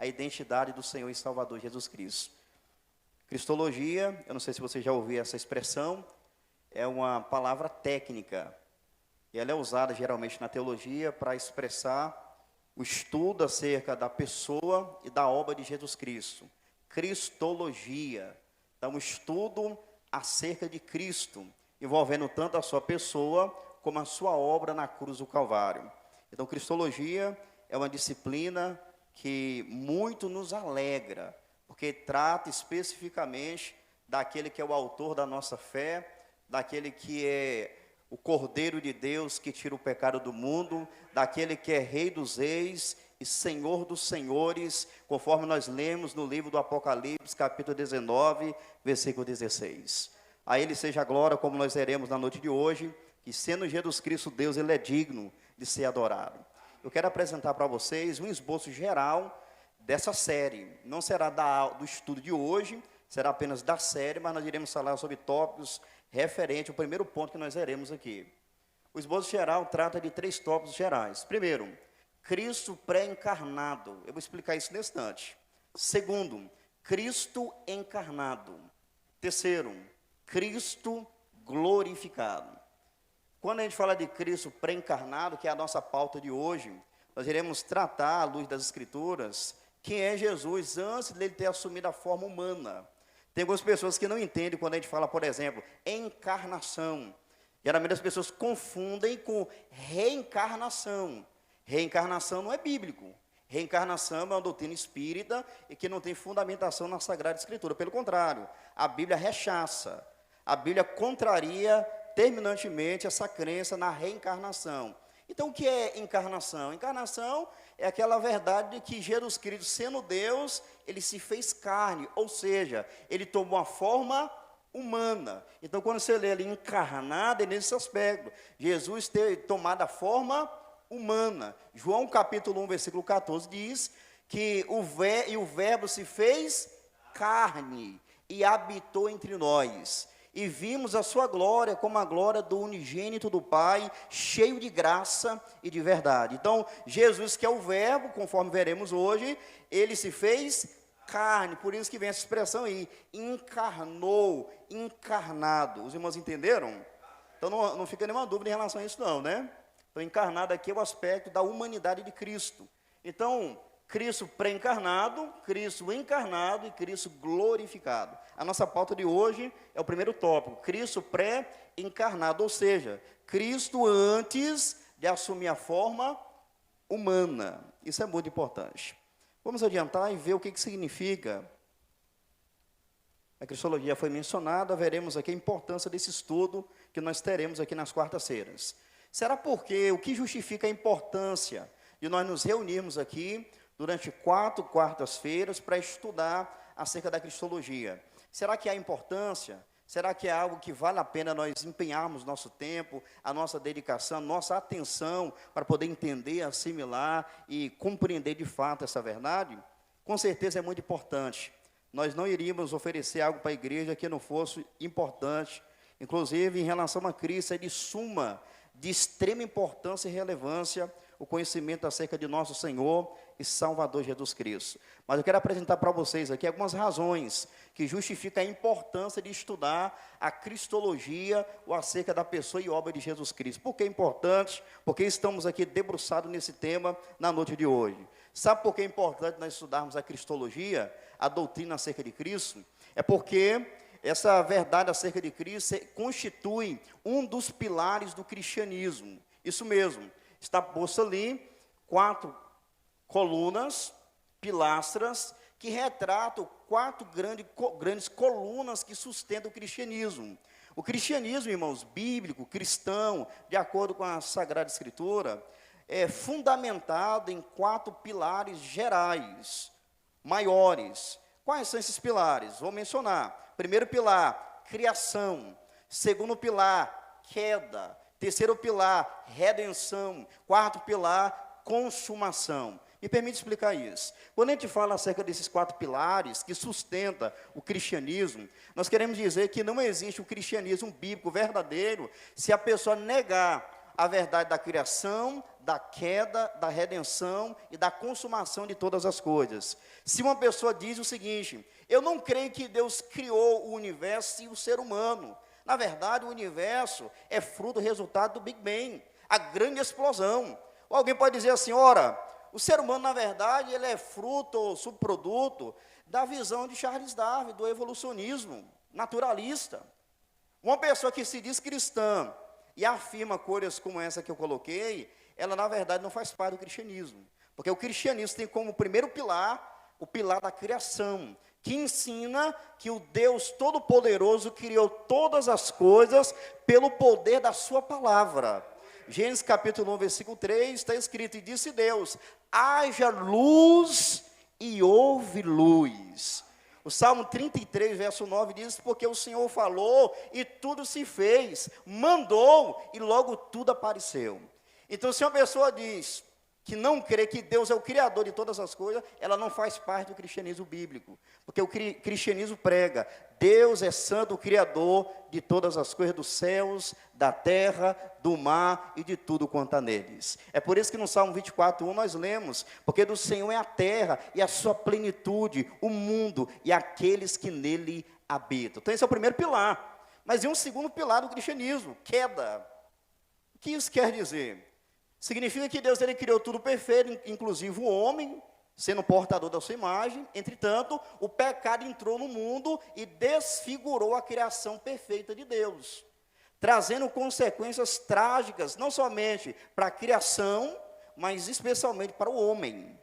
a identidade do Senhor e Salvador Jesus Cristo. Cristologia, eu não sei se você já ouviu essa expressão, é uma palavra técnica, e ela é usada geralmente na teologia para expressar o estudo acerca da pessoa e da obra de Jesus Cristo. Cristologia, então, um estudo acerca de Cristo, envolvendo tanto a sua pessoa como a sua obra na cruz do Calvário. Então, cristologia é uma disciplina que muito nos alegra, porque trata especificamente daquele que é o autor da nossa fé, daquele que é o Cordeiro de Deus que tira o pecado do mundo, daquele que é Rei dos Reis e Senhor dos Senhores, conforme nós lemos no livro do Apocalipse, capítulo 19, versículo 16. A Ele seja a glória, como nós veremos na noite de hoje, que sendo Jesus Cristo Deus, Ele é digno de ser adorado. Eu quero apresentar para vocês um esboço geral dessa série. Não será do estudo de hoje, será apenas da série, mas nós iremos falar sobre tópicos referente ao primeiro ponto que nós veremos aqui. O esboço geral trata de 3 tópicos gerais. Primeiro, Cristo pré-encarnado. Eu vou explicar isso nesse instante. Segundo, Cristo encarnado. Terceiro, Cristo glorificado. Quando a gente fala de Cristo pré-encarnado, que é a nossa pauta de hoje, nós iremos tratar, à luz das Escrituras, quem é Jesus antes dele ter assumido a forma humana. Tem algumas pessoas que não entendem quando a gente fala, por exemplo, encarnação. Geralmente as pessoas confundem com reencarnação. Reencarnação não é bíblico. Reencarnação é uma doutrina espírita e que não tem fundamentação na Sagrada Escritura. Pelo contrário, a Bíblia rechaça. A Bíblia contraria terminantemente essa crença na reencarnação. Então, o que é encarnação? Encarnação é aquela verdade de que Jesus Cristo, sendo Deus, Ele se fez carne, ou seja, Ele tomou a forma humana. Então, quando você lê ali encarnado, é nesse aspecto. Jesus ter tomado a forma humana. João capítulo 1, versículo 14, diz que o verbo se fez carne e habitou entre nós. E vimos a sua glória como a glória do unigênito do Pai, cheio de graça e de verdade. Então, Jesus, que é o verbo, conforme veremos hoje, ele se fez carne, por isso que vem essa expressão aí, encarnou, encarnado. Os irmãos entenderam? Então, não fica nenhuma dúvida em relação a isso não, né? Então, encarnado aqui é o aspecto da humanidade de Cristo. Então, Cristo pré-encarnado, Cristo encarnado e Cristo glorificado. A nossa pauta de hoje é o primeiro tópico, Cristo pré-encarnado, ou seja, Cristo antes de assumir a forma humana. Isso é muito importante. Vamos adiantar e ver o que significa. A cristologia foi mencionada, veremos aqui a importância desse estudo que nós teremos aqui nas quartas-feiras. Será porque o que justifica a importância de nós nos reunirmos aqui durante 4 quartas-feiras para estudar acerca da cristologia? Será que há importância? Será que é algo que vale a pena nós empenharmos nosso tempo, a nossa dedicação, nossa atenção para poder entender, assimilar e compreender de fato essa verdade? Com certeza é muito importante. Nós não iríamos oferecer algo para a igreja que não fosse importante. Inclusive, em relação a Cristo, é de extrema importância e relevância o conhecimento acerca de nosso Senhor e Salvador Jesus Cristo. Mas eu quero apresentar para vocês aqui algumas razões que justificam a importância de estudar a cristologia ou acerca da pessoa e obra de Jesus Cristo. Por que é importante? Porque estamos aqui debruçados nesse tema na noite de hoje. Sabe por que é importante nós estudarmos a cristologia, a doutrina acerca de Cristo? É porque essa verdade acerca de Cristo constitui um dos pilares do cristianismo. Isso mesmo, está posto ali 4 colunas, pilastras, que retratam 4 grandes colunas que sustentam o cristianismo. O cristianismo, irmãos, bíblico, cristão, de acordo com a Sagrada Escritura, é fundamentado em 4 pilares gerais, maiores. Quais são esses pilares? Vou mencionar. Primeiro pilar, criação. Segundo pilar, queda. Terceiro pilar, redenção. Quarto pilar, consumação. Me permite explicar isso. Quando a gente fala acerca desses 4 pilares que sustenta o cristianismo, nós queremos dizer que não existe um cristianismo bíblico verdadeiro se a pessoa negar a verdade da criação, da queda, da redenção e da consumação de todas as coisas. Se uma pessoa diz o seguinte: eu não creio que Deus criou o universo e o ser humano. Na verdade, o universo é fruto, resultado do Big Bang, a grande explosão. Ou alguém pode dizer assim: ora, o ser humano, na verdade, ele é fruto ou subproduto da visão de Charles Darwin, do evolucionismo naturalista. Uma pessoa que se diz cristã e afirma coisas como essa que eu coloquei, ela, na verdade, não faz parte do cristianismo. Porque o cristianismo tem como primeiro pilar, o pilar da criação, que ensina que o Deus Todo-Poderoso criou todas as coisas pelo poder da sua palavra. Gênesis capítulo 1, versículo 3, está escrito: e disse Deus, haja luz e houve luz. O Salmo 33, verso 9 diz: porque o Senhor falou e tudo se fez, mandou e logo tudo apareceu. Então, se uma pessoa diz que não crê que Deus é o Criador de todas as coisas, ela não faz parte do cristianismo bíblico. Porque o cristianismo prega: Deus é santo, o Criador de todas as coisas, dos céus, da terra, do mar e de tudo quanto há neles. É por isso que no Salmo 24:1 nós lemos: porque do Senhor é a terra e a sua plenitude, o mundo e aqueles que nele habitam. Então esse é o primeiro pilar. Mas e um segundo pilar do cristianismo: queda. O que isso quer dizer? Significa que Deus ele criou tudo perfeito, inclusive o homem, sendo portador da sua imagem. Entretanto, o pecado entrou no mundo e desfigurou a criação perfeita de Deus, trazendo consequências trágicas, não somente para a criação, mas especialmente para o homem.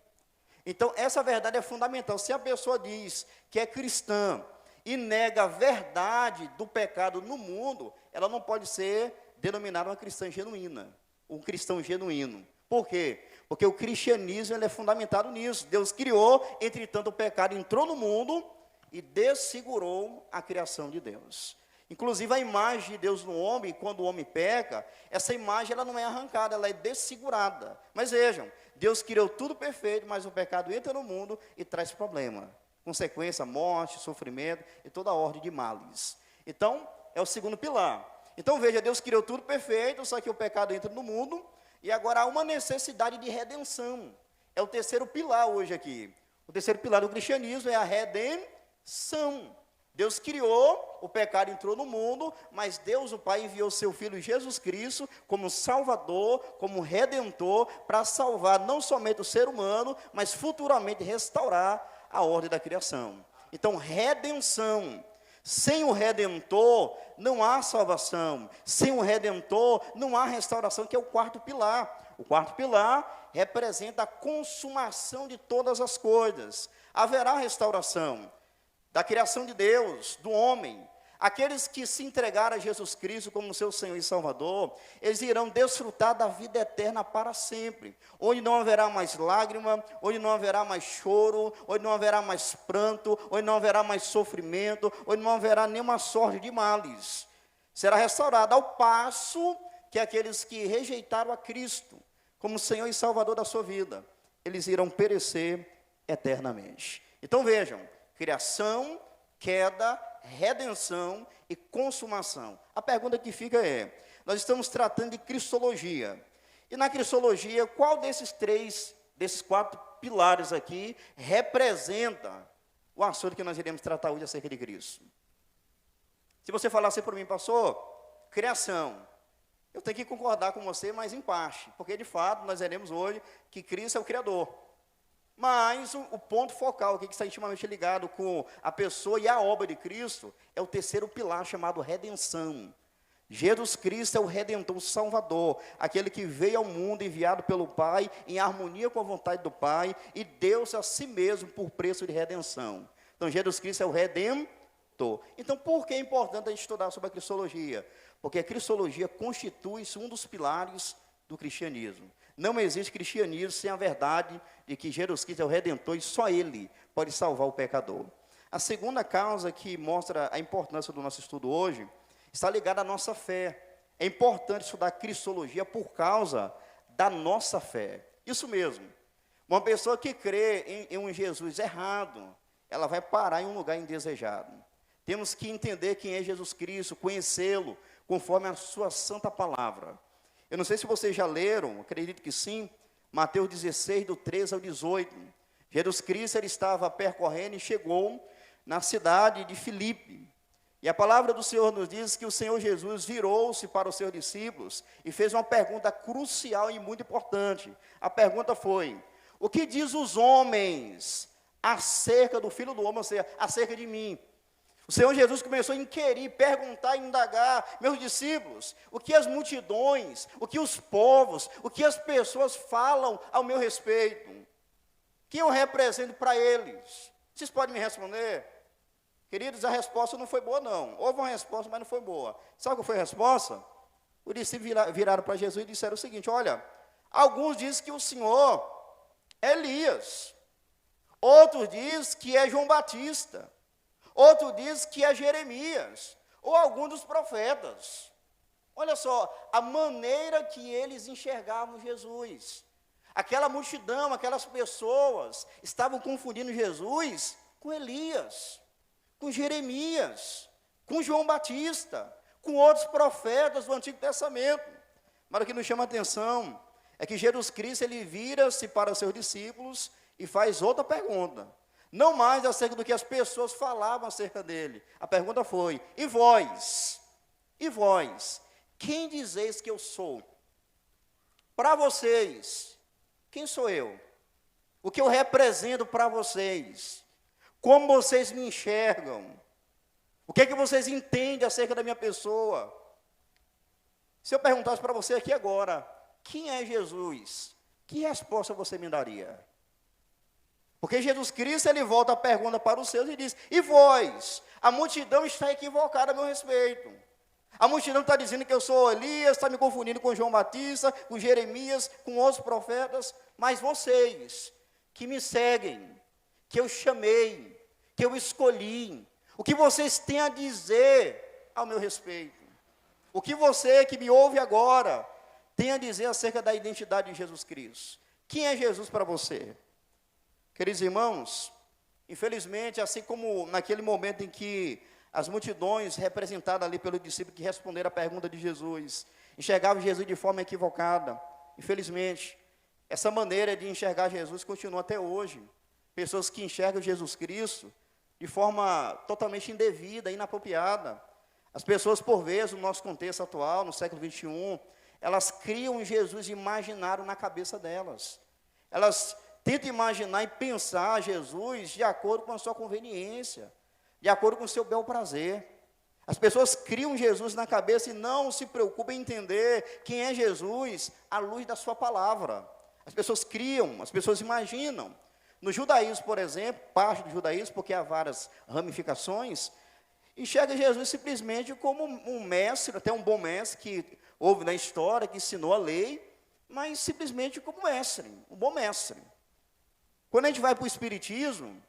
Então, essa verdade é fundamental. Se a pessoa diz que é cristã e nega a verdade do pecado no mundo, ela não pode ser denominada uma cristã genuína. Um cristão genuíno. Por quê? Porque o cristianismo ele é fundamentado nisso. Deus criou, entretanto o pecado entrou no mundo e desfigurou a criação de Deus. Inclusive a imagem de Deus no homem, quando o homem peca, essa imagem ela não é arrancada, ela é desfigurada. Mas vejam, Deus criou tudo perfeito, mas o pecado entra no mundo e traz problema. Consequência, morte, sofrimento e toda a ordem de males. Então, é o segundo pilar. Então veja, Deus criou tudo perfeito, só que o pecado entra no mundo, e agora há uma necessidade de redenção. É o terceiro pilar hoje aqui. O terceiro pilar do cristianismo é a redenção. Deus criou, o pecado entrou no mundo, mas Deus, o Pai, enviou seu Filho Jesus Cristo como Salvador, como Redentor, para salvar não somente o ser humano, mas futuramente restaurar a ordem da criação. Então, redenção. Sem o Redentor, não há salvação. Sem o Redentor, não há restauração, que é o quarto pilar. O quarto pilar representa a consumação de todas as coisas. Haverá restauração da criação de Deus, do homem. Aqueles que se entregaram a Jesus Cristo como seu Senhor e Salvador, eles irão desfrutar da vida eterna para sempre, onde não haverá mais lágrima, onde não haverá mais choro, onde não haverá mais pranto, onde não haverá mais sofrimento, onde não haverá nenhuma sorte de males. Será restaurado, ao passo que aqueles que rejeitaram a Cristo como Senhor e Salvador da sua vida, eles irão perecer eternamente. Então vejam, criação, queda, redenção e consumação. A pergunta que fica é: nós estamos tratando de cristologia. E na cristologia, qual desses quatro pilares aqui representa o assunto que nós iremos tratar hoje acerca de Cristo? Se você falar assim para mim, pastor, criação, eu tenho que concordar com você, mas em parte, porque de fato nós veremos hoje que Cristo é o Criador. Mas o ponto focal aqui, que está intimamente ligado com a pessoa e a obra de Cristo, é o terceiro pilar chamado redenção. Jesus Cristo é o Redentor, o Salvador, aquele que veio ao mundo enviado pelo Pai, em harmonia com a vontade do Pai, e deu-se a si mesmo por preço de redenção. Então, Jesus Cristo é o Redentor. Então, por que é importante a gente estudar sobre a cristologia? Porque a cristologia constitui-se um dos pilares do cristianismo. Não existe cristianismo sem a verdade de que Jesus Cristo é o Redentor e só Ele pode salvar o pecador. A segunda causa que mostra a importância do nosso estudo hoje está ligada à nossa fé. É importante estudar cristologia por causa da nossa fé. Isso mesmo. Uma pessoa que crê em um Jesus errado, ela vai parar em um lugar indesejado. Temos que entender quem é Jesus Cristo, conhecê-lo conforme a sua santa palavra. Eu não sei se vocês já leram, acredito que sim, Mateus 16, do 13 ao 18. Jesus Cristo ele estava percorrendo e chegou na cidade de Filipe. E a palavra do Senhor nos diz que o Senhor Jesus virou-se para os seus discípulos e fez uma pergunta crucial e muito importante. A pergunta foi: o que diz os homens acerca do Filho do Homem, ou seja, acerca de mim? O Senhor Jesus começou a inquirir, perguntar, indagar, meus discípulos, o que as multidões, o que os povos, o que as pessoas falam ao meu respeito? Quem eu represento para eles? Vocês podem me responder? Queridos, a resposta não foi boa, não. Houve uma resposta, mas não foi boa. Sabe qual foi a resposta? Os discípulos viraram para Jesus e disseram o seguinte: olha, alguns dizem que o Senhor é Elias, outros dizem que é João Batista, outros dizem que é Jeremias, ou algum dos profetas. Olha só, a maneira que eles enxergavam Jesus. Aquela multidão, aquelas pessoas, estavam confundindo Jesus com Elias, com Jeremias, com João Batista, com outros profetas do Antigo Testamento. Mas o que nos chama a atenção é que Jesus Cristo, ele vira-se para os seus discípulos e faz outra pergunta. Não mais acerca do que as pessoas falavam acerca dele. A pergunta foi: e vós? E vós? Quem dizeis que eu sou? Para vocês, quem sou eu? O que eu represento para vocês? Como vocês me enxergam? O que é que vocês entendem acerca da minha pessoa? Se eu perguntasse para você aqui agora, quem é Jesus? Que resposta você me daria? Porque Jesus Cristo, ele volta a pergunta para os seus e diz: e vós? A multidão está equivocada a meu respeito. A multidão está dizendo que eu sou Elias, está me confundindo com João Batista, com Jeremias, com outros profetas. Mas vocês, que me seguem, que eu chamei, que eu escolhi, o que vocês têm a dizer ao meu respeito? O que você que me ouve agora tem a dizer acerca da identidade de Jesus Cristo? Quem é Jesus para você? Queridos irmãos, infelizmente, assim como naquele momento em que as multidões representadas ali pelo discípulo que responderam a pergunta de Jesus, enxergavam Jesus de forma equivocada, infelizmente, essa maneira de enxergar Jesus continua até hoje. Pessoas que enxergam Jesus Cristo de forma totalmente indevida, inapropriada. As pessoas, por vezes, no nosso contexto atual, no século XXI, elas criam Jesus imaginário na cabeça delas. Elas tentam imaginar e pensar Jesus de acordo com a sua conveniência, de acordo com o seu bel prazer. As pessoas criam Jesus na cabeça e não se preocupam em entender quem é Jesus à luz da sua palavra. As pessoas criam, as pessoas imaginam. No judaísmo, por exemplo, parte do judaísmo, porque há várias ramificações, enxerga Jesus simplesmente como um mestre, até um bom mestre que houve na história, que ensinou a lei, mas simplesmente como mestre, um bom mestre. Quando a gente vai para o Espiritismo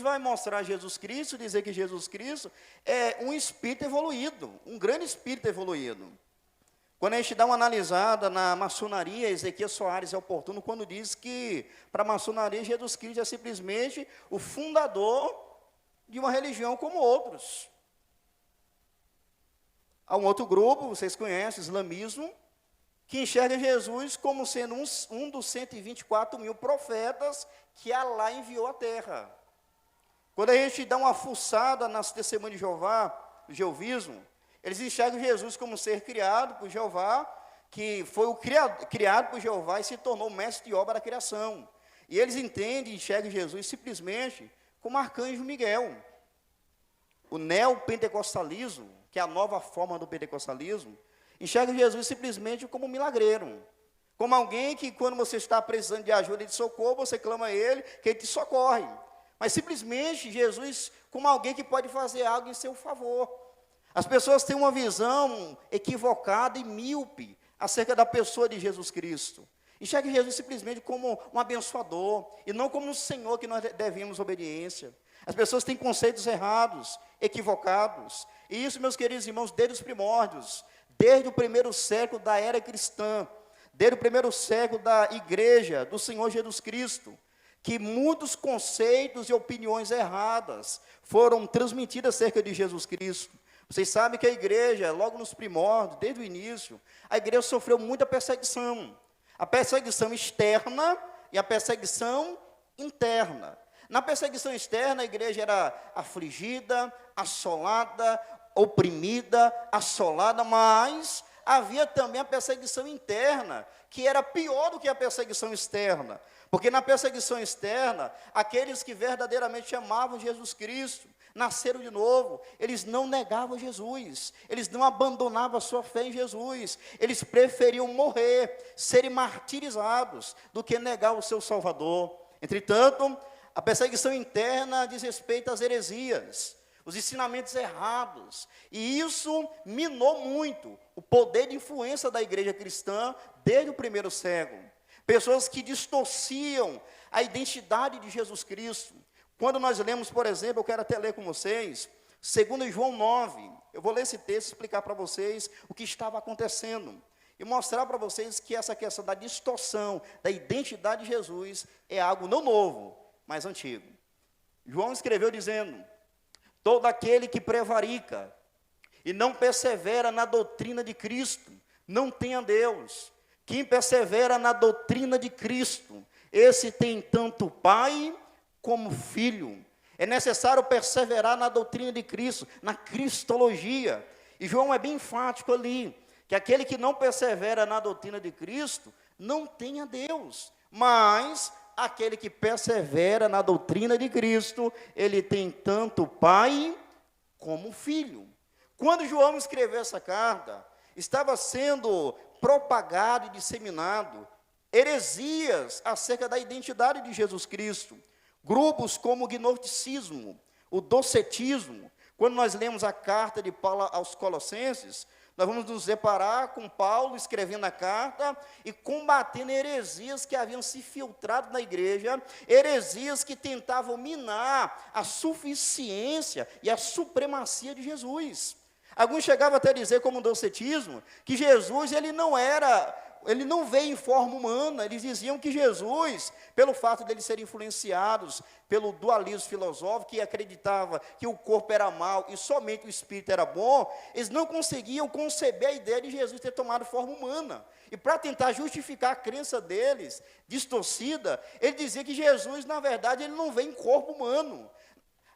vai mostrar Jesus Cristo, dizer que Jesus Cristo é um espírito evoluído, um grande espírito evoluído. Quando a gente dá uma analisada na maçonaria, Ezequiel Soares é oportuno quando diz que para a maçonaria Jesus Cristo é simplesmente o fundador de uma religião como outros. Há um outro grupo, vocês conhecem, o islamismo, que enxerga Jesus como sendo um dos 124 mil profetas que Alá enviou à terra. Quando a gente dá uma fuçada nas testemunhas de Jeová, do jeovismo, eles enxergam Jesus como ser criado por Jeová, que foi o criado por Jeová e se tornou mestre de obra da criação. E eles entendem e enxergam Jesus simplesmente como arcanjo Miguel. O neopentecostalismo, que é a nova forma do pentecostalismo, enxerga Jesus simplesmente como um milagreiro. Como alguém que, quando você está precisando de ajuda e de socorro, você clama a Ele, que Ele te socorre. Mas simplesmente Jesus como alguém que pode fazer algo em seu favor. As pessoas têm uma visão equivocada e míope acerca da pessoa de Jesus Cristo. Enxerga Jesus simplesmente como um abençoador, e não como um Senhor que nós devemos obediência. As pessoas têm conceitos errados, equivocados. E isso, meus queridos irmãos, desde os primórdios, desde o primeiro século da era cristã, desde o primeiro século da igreja do Senhor Jesus Cristo, que muitos conceitos e opiniões erradas foram transmitidas acerca de Jesus Cristo. Vocês sabem que a igreja, logo nos primórdios, desde o início, a igreja sofreu muita perseguição. A perseguição externa e a perseguição interna. Na perseguição externa, a igreja era afligida, assolada, oprimida, assolada, mas havia também a perseguição interna, que era pior do que a perseguição externa. Porque na perseguição externa, aqueles que verdadeiramente amavam Jesus Cristo, nasceram de novo, eles não negavam Jesus, eles não abandonavam a sua fé em Jesus, eles preferiam morrer, serem martirizados, do que negar o seu Salvador. Entretanto, a perseguição interna diz respeito às heresias, os ensinamentos errados, e isso minou muito o poder de influência da igreja cristã desde o primeiro século. Pessoas que distorciam a identidade de Jesus Cristo. Quando nós lemos, por exemplo, eu quero até ler com vocês, 2 João 9, eu vou ler esse texto e explicar para vocês o que estava acontecendo, e mostrar para vocês que essa questão da distorção da identidade de Jesus é algo não novo, mas antigo. João escreveu dizendo: todo aquele que prevarica e não persevera na doutrina de Cristo, não tem a Deus. Quem persevera na doutrina de Cristo, esse tem tanto Pai como Filho. É necessário perseverar na doutrina de Cristo, na cristologia. E João é bem enfático ali, que aquele que não persevera na doutrina de Cristo, não tem a Deus. Mas aquele que persevera na doutrina de Cristo, ele tem tanto Pai como Filho. Quando João escreveu essa carta, estava sendo propagado e disseminado heresias acerca da identidade de Jesus Cristo. Grupos como o gnosticismo, o docetismo. Quando nós lemos a carta de Paulo aos Colossenses, nós vamos nos deparar com Paulo escrevendo a carta e combatendo heresias que haviam se filtrado na igreja, heresias que tentavam minar a suficiência e a supremacia de Jesus. Alguns chegavam até a dizer, como o docetismo, que Jesus ele não veio em forma humana. Eles diziam que Jesus, pelo fato de eles serem influenciados pelo dualismo filosófico, que acreditava que o corpo era mau e somente o espírito era bom, eles não conseguiam conceber a ideia de Jesus ter tomado forma humana. E para tentar justificar a crença deles, distorcida, ele dizia que Jesus, na verdade, ele não veio em corpo humano.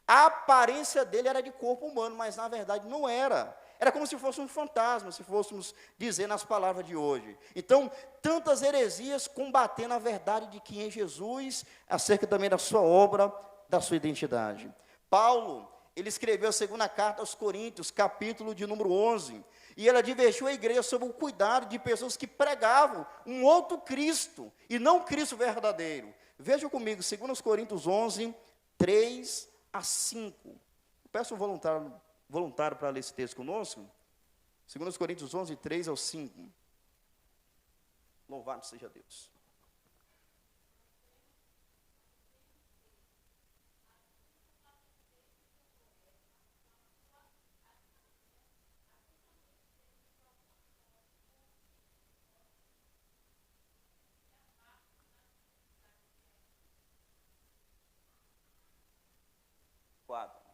A aparência dele era de corpo humano, mas na verdade não era. Era como se fosse um fantasma, se fôssemos dizer nas palavras de hoje. Então, tantas heresias combatendo a verdade de quem é Jesus, acerca também da sua obra, da sua identidade. Paulo, ele escreveu a segunda carta aos Coríntios, capítulo de número 11, e ele advertiu a igreja sobre o cuidado de pessoas que pregavam um outro Cristo, e não Cristo verdadeiro. Veja comigo, 2 Coríntios 11, 3 a 5. Peço um voluntário para ler esse texto conosco. 2 Coríntios 11, 3 ao 5. Louvado seja Deus. Quatro.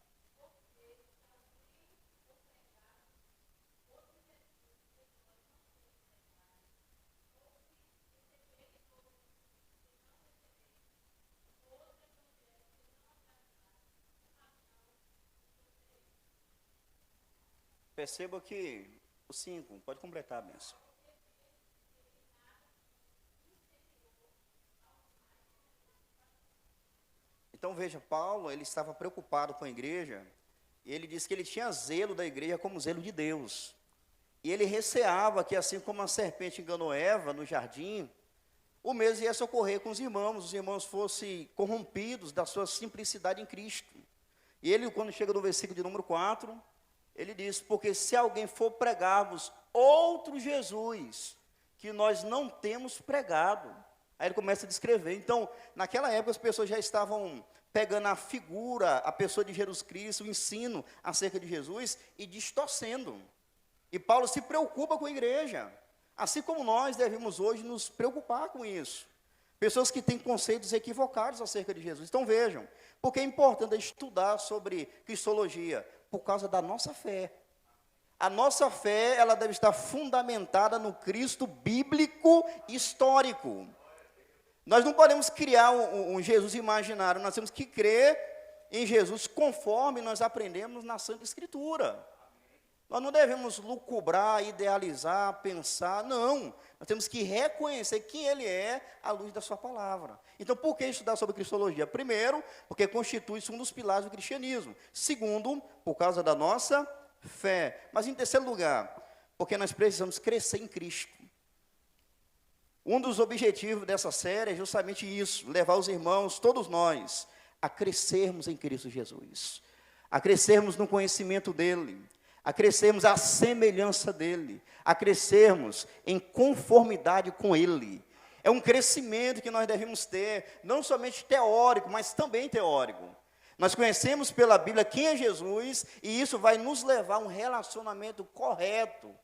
Perceba que o 5, pode completar a bênção. Então veja, Paulo, ele estava preocupado com a igreja, e ele disse que ele tinha zelo da igreja como zelo de Deus. E ele receava que, assim como a serpente enganou Eva no jardim, o mesmo ia ocorrer com os irmãos fossem corrompidos da sua simplicidade em Cristo. E ele, quando chega no versículo de número 4, ele diz: porque se alguém for pregar-vos outro Jesus, que nós não temos pregado. Aí ele começa a descrever. Então, naquela época, as pessoas já estavam pegando a figura, a pessoa de Jesus Cristo, o ensino acerca de Jesus, e distorcendo. E Paulo se preocupa com a igreja, assim como nós devemos hoje nos preocupar com isso. Pessoas que têm conceitos equivocados acerca de Jesus. Então vejam, porque é importante estudar sobre cristologia, por causa da nossa fé. A nossa fé, ela deve estar fundamentada no Cristo bíblico histórico. Nós não podemos criar um Jesus imaginário, nós temos que crer em Jesus conforme nós aprendemos na Santa Escritura. Nós não devemos lucubrar, idealizar, pensar, não. Nós temos que reconhecer quem Ele é à luz da sua palavra. Então, por que estudar sobre Cristologia? Primeiro, porque constitui-se um dos pilares do cristianismo. Segundo, por causa da nossa fé. Mas em terceiro lugar, porque nós precisamos crescer em Cristo. Um dos objetivos dessa série é justamente isso, levar os irmãos, todos nós, a crescermos em Cristo Jesus, a crescermos no conhecimento dEle, a crescermos à semelhança dEle, a crescermos em conformidade com Ele. É um crescimento que nós devemos ter, não somente teórico, mas também teórico. Nós conhecemos pela Bíblia quem é Jesus, e isso vai nos levar a um relacionamento correto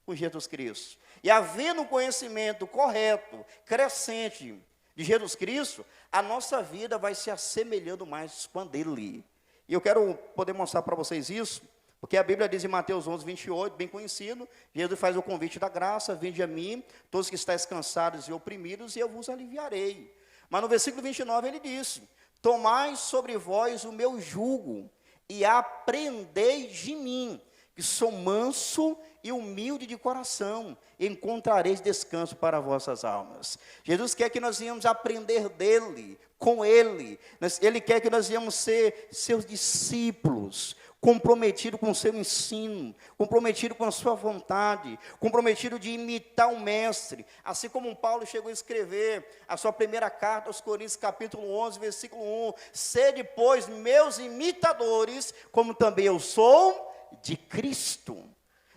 com Jesus Cristo. E havendo um conhecimento correto, crescente de Jesus Cristo, a nossa vida vai se assemelhando mais com a dele. E eu quero poder mostrar para vocês isso, porque a Bíblia diz em Mateus 11, 28, bem conhecido, Jesus faz o convite da graça: vinde a mim, todos que estáis cansados e oprimidos, e eu vos aliviarei. Mas no versículo 29 ele diz: tomai sobre vós o meu jugo, e aprendei de mim, que sou manso e humilde de coração, e encontrareis descanso para vossas almas. Jesus quer que nós venhamos aprender dele, com ele. Ele quer que nós venhamos ser seus discípulos, comprometido com o seu ensino, comprometido com a sua vontade, comprometido de imitar o mestre, assim como Paulo chegou a escrever a sua primeira carta aos Coríntios, capítulo 11, versículo 1, sede, pois, meus imitadores, como também eu sou de Cristo.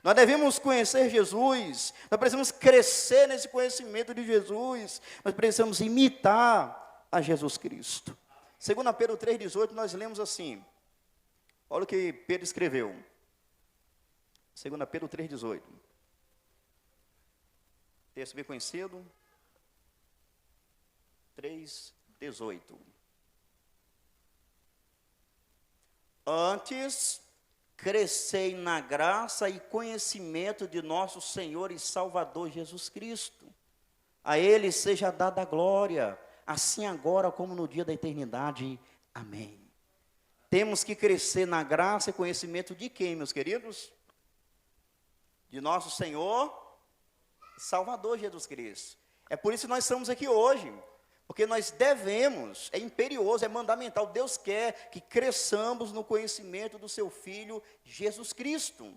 Nós devemos conhecer Jesus, nós precisamos crescer nesse conhecimento de Jesus, nós precisamos imitar a Jesus Cristo. 2 Pedro 3,18, nós lemos assim, olha o que Pedro escreveu, 2 Pedro 3,18, texto bem conhecido, 3,18. Antes, crescei na graça e conhecimento de nosso Senhor e Salvador Jesus Cristo. A Ele seja dada a glória, assim agora como no dia da eternidade. Amém. Temos que crescer na graça e conhecimento de quem, meus queridos? De nosso Senhor e Salvador Jesus Cristo. É por isso que nós estamos aqui hoje. Porque nós devemos, é imperioso, é mandamental. Deus quer que cresçamos no conhecimento do seu Filho, Jesus Cristo.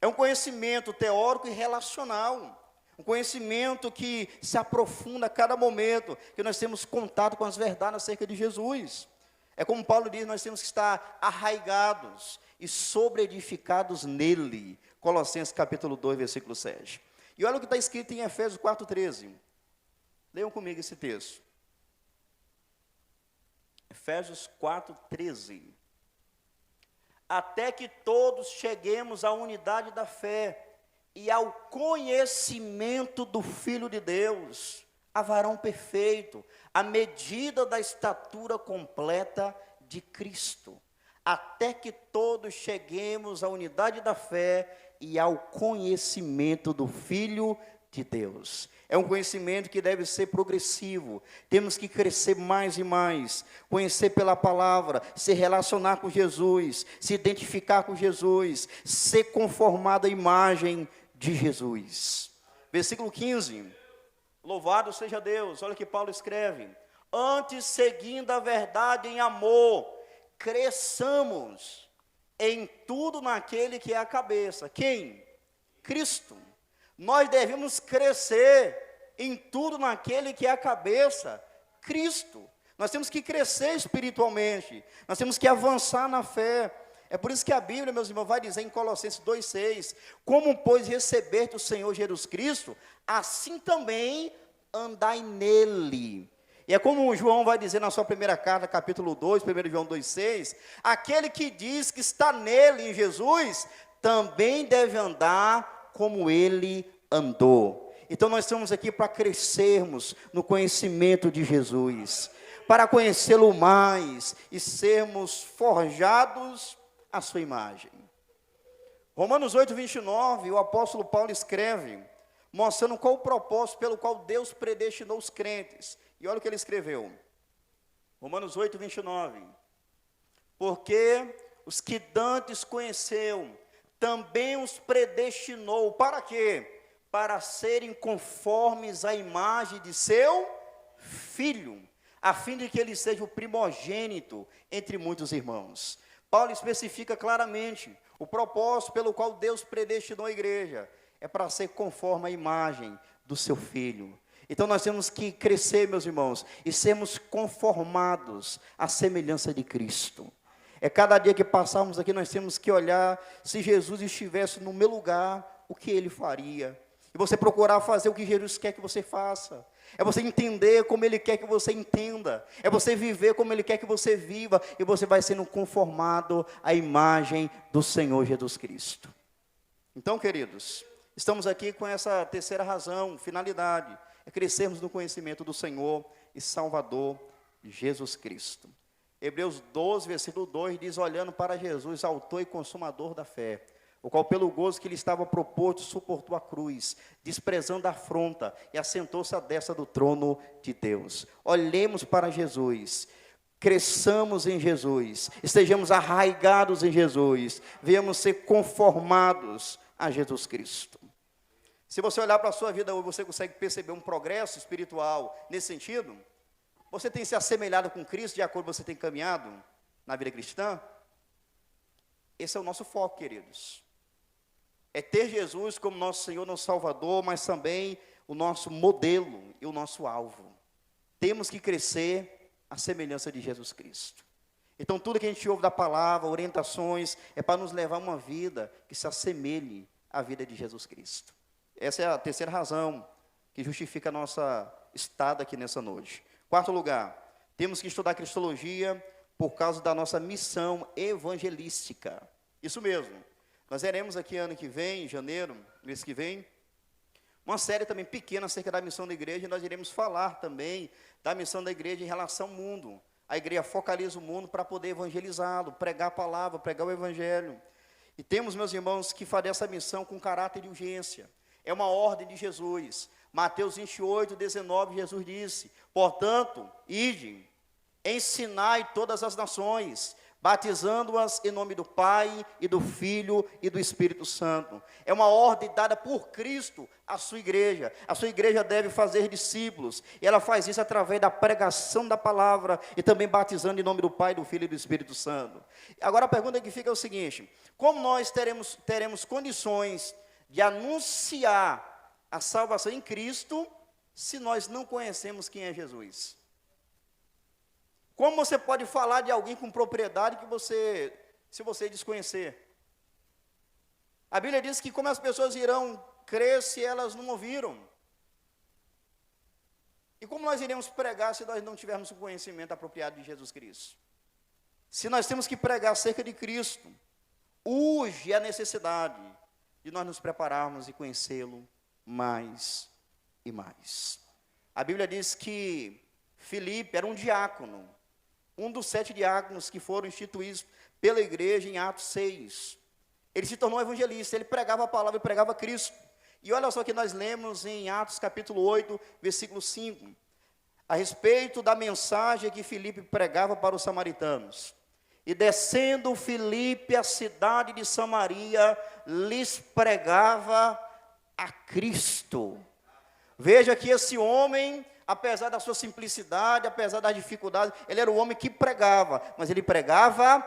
É um conhecimento teórico e relacional. Um conhecimento que se aprofunda a cada momento, que nós temos contato com as verdades acerca de Jesus. É como Paulo diz, nós temos que estar arraigados e sobreedificados nele. Colossenses capítulo 2, versículo 7. E olha o que está escrito em Efésios 4,13. Leiam comigo esse texto. Efésios 4,13. Até que todos cheguemos à unidade da fé e ao conhecimento do Filho de Deus, a varão perfeito, à medida da estatura completa de Cristo. Até que todos cheguemos à unidade da fé e ao conhecimento do Filho de Deus. É um conhecimento que deve ser progressivo. Temos que crescer mais e mais, conhecer pela palavra, se relacionar com Jesus, se identificar com Jesus, ser conformado à imagem de Jesus. Versículo 15. Louvado seja Deus. Olha o que Paulo escreve. Antes, seguindo a verdade em amor, cresçamos em tudo naquele que é a cabeça. Quem? Cristo. Nós devemos crescer em tudo naquele que é a cabeça, Cristo. Nós temos que crescer espiritualmente, nós temos que avançar na fé. É por isso que a Bíblia, meus irmãos, vai dizer em Colossenses 2,6, como, pois, recebeste o Senhor Jesus Cristo, assim também andai nele. E é como o João vai dizer na sua primeira carta, capítulo 2, 1 João 2,6, aquele que diz que está nele, em Jesus, também deve andar como ele andou. Então nós estamos aqui para crescermos no conhecimento de Jesus, para conhecê-lo mais e sermos forjados à sua imagem. Romanos 8, 29, o apóstolo Paulo escreve, mostrando qual o propósito pelo qual Deus predestinou os crentes. E olha o que ele escreveu. Romanos 8, 29. Porque os que dantes conheceu, também os predestinou. Para quê? Para serem conformes à imagem de seu Filho, a fim de que ele seja o primogênito entre muitos irmãos. Paulo especifica claramente o propósito pelo qual Deus predestinou a igreja. É para ser conforme à imagem do seu Filho. Então nós temos que crescer, meus irmãos, e sermos conformados à semelhança de Cristo. É cada dia que passarmos aqui, nós temos que olhar, se Jesus estivesse no meu lugar, o que ele faria? E você procurar fazer o que Jesus quer que você faça. É você entender como ele quer que você entenda. É você viver como ele quer que você viva. E você vai sendo conformado à imagem do Senhor Jesus Cristo. Então, queridos, estamos aqui com essa terceira razão, finalidade. É crescermos no conhecimento do Senhor e Salvador Jesus Cristo. Hebreus 12, versículo 2 diz, olhando para Jesus, autor e consumador da fé, o qual pelo gozo que lhe estava proposto, suportou a cruz, desprezando a afronta, e assentou-se à destra do trono de Deus. Olhemos para Jesus, cresçamos em Jesus, estejamos arraigados em Jesus, venhamos ser conformados a Jesus Cristo. Se você olhar para a sua vida hoje, você consegue perceber um progresso espiritual nesse sentido? Você tem se assemelhado com Cristo de acordo com que você tem caminhado na vida cristã? Esse é o nosso foco, queridos. É ter Jesus como nosso Senhor, nosso Salvador, mas também o nosso modelo e o nosso alvo. Temos que crescer à semelhança de Jesus Cristo. Então, tudo que a gente ouve da palavra, orientações, é para nos levar a uma vida que se assemelhe à vida de Jesus Cristo. Essa é a terceira razão que justifica a nossa estada aqui nessa noite. Quarto lugar, temos que estudar Cristologia por causa da nossa missão evangelística. Isso mesmo. Nós veremos aqui ano que vem, em janeiro, mês que vem, uma série também pequena acerca da missão da igreja, e nós iremos falar também da missão da igreja em relação ao mundo. A igreja focaliza o mundo para poder evangelizá-lo, pregar a palavra, pregar o evangelho. E temos, meus irmãos, que fazer essa missão com caráter de urgência. É uma ordem de Jesus. Mateus 28, 19, Jesus disse, portanto, ide, ensinai todas as nações, batizando-as em nome do Pai, e do Filho, e do Espírito Santo. É uma ordem dada por Cristo à sua igreja. A sua igreja deve fazer discípulos, e ela faz isso através da pregação da palavra, e também batizando em nome do Pai, do Filho e do Espírito Santo. Agora a pergunta que fica é o seguinte, como nós teremos condições de anunciar a salvação em Cristo, se nós não conhecemos quem é Jesus? Como você pode falar de alguém com propriedade se você desconhecer? A Bíblia diz que como as pessoas irão crer se elas não ouviram? E como nós iremos pregar se nós não tivermos o conhecimento apropriado de Jesus Cristo? Se nós temos que pregar acerca de Cristo, urge a necessidade de nós nos prepararmos e conhecê-lo mais e mais. A Bíblia diz que Filipe era um diácono, um dos 7 diáconos que foram instituídos pela igreja em Atos 6. Ele se tornou evangelista, ele pregava a palavra e pregava Cristo. E olha só que nós lemos em Atos capítulo 8, versículo 5, a respeito da mensagem que Filipe pregava para os samaritanos. E descendo Filipe à cidade de Samaria, lhes pregava a Cristo. Veja que esse homem, apesar da sua simplicidade, apesar das dificuldades, ele era o homem que pregava, mas ele pregava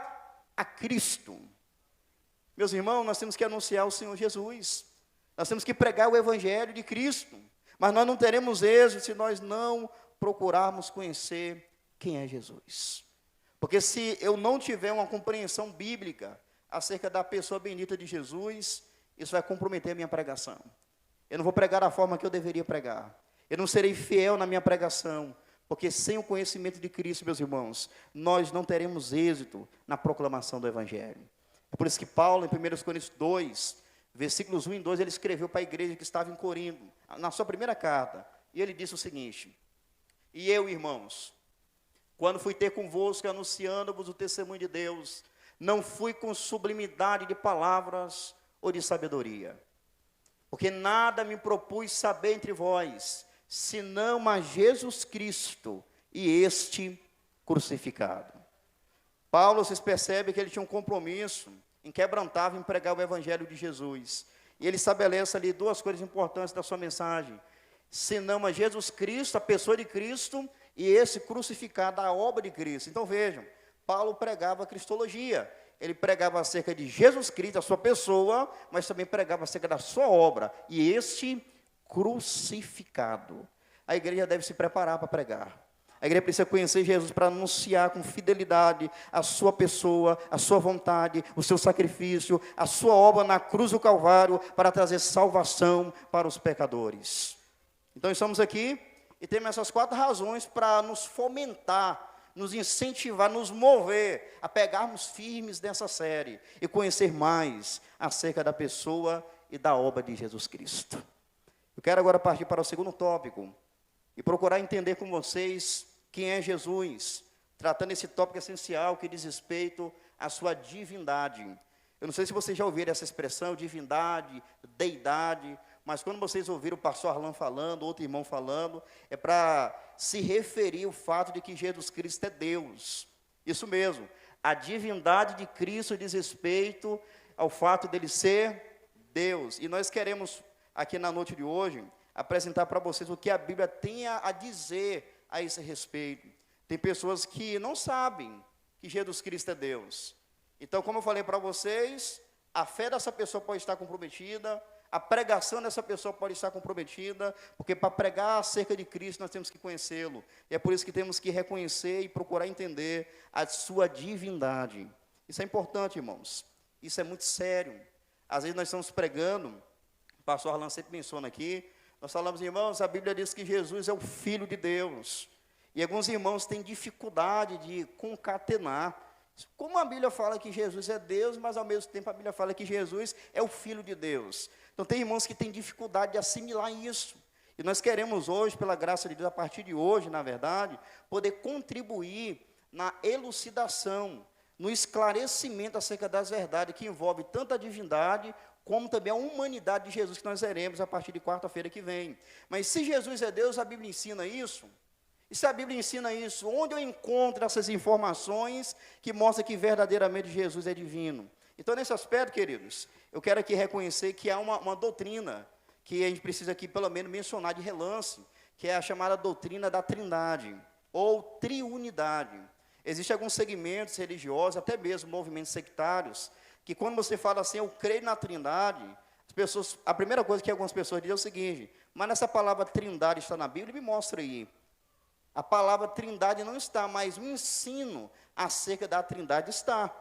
a Cristo. Meus irmãos, nós temos que anunciar o Senhor Jesus. Nós temos que pregar o Evangelho de Cristo. Mas nós não teremos êxito se nós não procurarmos conhecer quem é Jesus. Porque se eu não tiver uma compreensão bíblica acerca da pessoa bendita de Jesus, isso vai comprometer a minha pregação. Eu não vou pregar da forma que eu deveria pregar. Eu não serei fiel na minha pregação, porque sem o conhecimento de Cristo, meus irmãos, nós não teremos êxito na proclamação do Evangelho. É por isso que Paulo, em 1 Coríntios 2, versículos 1 e 2, ele escreveu para a igreja que estava em Corinto, na sua primeira carta, e ele disse o seguinte, e eu, irmãos, quando fui ter convosco, anunciando-vos o testemunho de Deus, não fui com sublimidade de palavras ou de sabedoria? Porque nada me propus saber entre vós, senão a Jesus Cristo e este crucificado. Paulo, vocês percebem que ele tinha um compromisso inquebrantável em pregar o evangelho de Jesus. E ele estabelece ali duas coisas importantes da sua mensagem: senão a Jesus Cristo, a pessoa de Cristo, e esse crucificado, a obra de Cristo. Então vejam, Paulo pregava a cristologia. Ele pregava acerca de Jesus Cristo, a sua pessoa, mas também pregava acerca da sua obra, e este crucificado. A igreja deve se preparar para pregar. A igreja precisa conhecer Jesus para anunciar com fidelidade a sua pessoa, a sua vontade, o seu sacrifício, a sua obra na cruz do Calvário, para trazer salvação para os pecadores. Então estamos aqui e temos essas 4 razões para nos fomentar, nos incentivar, nos mover a pegarmos firmes nessa série e conhecer mais acerca da pessoa e da obra de Jesus Cristo. Eu quero agora partir para o segundo tópico e procurar entender com vocês quem é Jesus, tratando esse tópico essencial que diz respeito à sua divindade. Eu não sei se vocês já ouviram essa expressão, divindade, deidade, mas quando vocês ouviram o pastor Arlan falando, outro irmão falando, é para se referir ao fato de que Jesus Cristo é Deus. Isso mesmo, a divindade de Cristo diz respeito ao fato dele ser Deus. E nós queremos, aqui na noite de hoje, apresentar para vocês o que a Bíblia tem a dizer a esse respeito. Tem pessoas que não sabem que Jesus Cristo é Deus. Então, como eu falei para vocês, a fé dessa pessoa pode estar comprometida, a pregação dessa pessoa pode estar comprometida, porque para pregar acerca de Cristo nós temos que conhecê-lo. E é por isso que temos que reconhecer e procurar entender a sua divindade. Isso é importante, irmãos. Isso é muito sério. Às vezes nós estamos pregando, o pastor Arlan sempre menciona aqui, nós falamos, irmãos, a Bíblia diz que Jesus é o Filho de Deus. E alguns irmãos têm dificuldade de concatenar. Como a Bíblia fala que Jesus é Deus, mas ao mesmo tempo a Bíblia fala que Jesus é o Filho de Deus. Então tem irmãos que têm dificuldade de assimilar isso. E nós queremos hoje, pela graça de Deus, a partir de hoje, na verdade, poder contribuir na elucidação, no esclarecimento acerca das verdades que envolve tanto a divindade como também a humanidade de Jesus, que nós veremos a partir de quarta-feira que vem. Mas se Jesus é Deus, a Bíblia ensina isso? E se a Bíblia ensina isso, onde eu encontro essas informações que mostram que verdadeiramente Jesus é divino? Então, nesse aspecto, queridos, eu quero aqui reconhecer que há uma doutrina que a gente precisa aqui, pelo menos, mencionar de relance, que é a chamada doutrina da Trindade, ou triunidade. Existem alguns segmentos religiosos, até mesmo movimentos sectários, que quando você fala assim, eu creio na Trindade, as pessoas, a primeira coisa que algumas pessoas dizem é o seguinte: mas nessa palavra Trindade está na Bíblia? Me mostra aí. A palavra Trindade não está, mas o ensino acerca da Trindade está.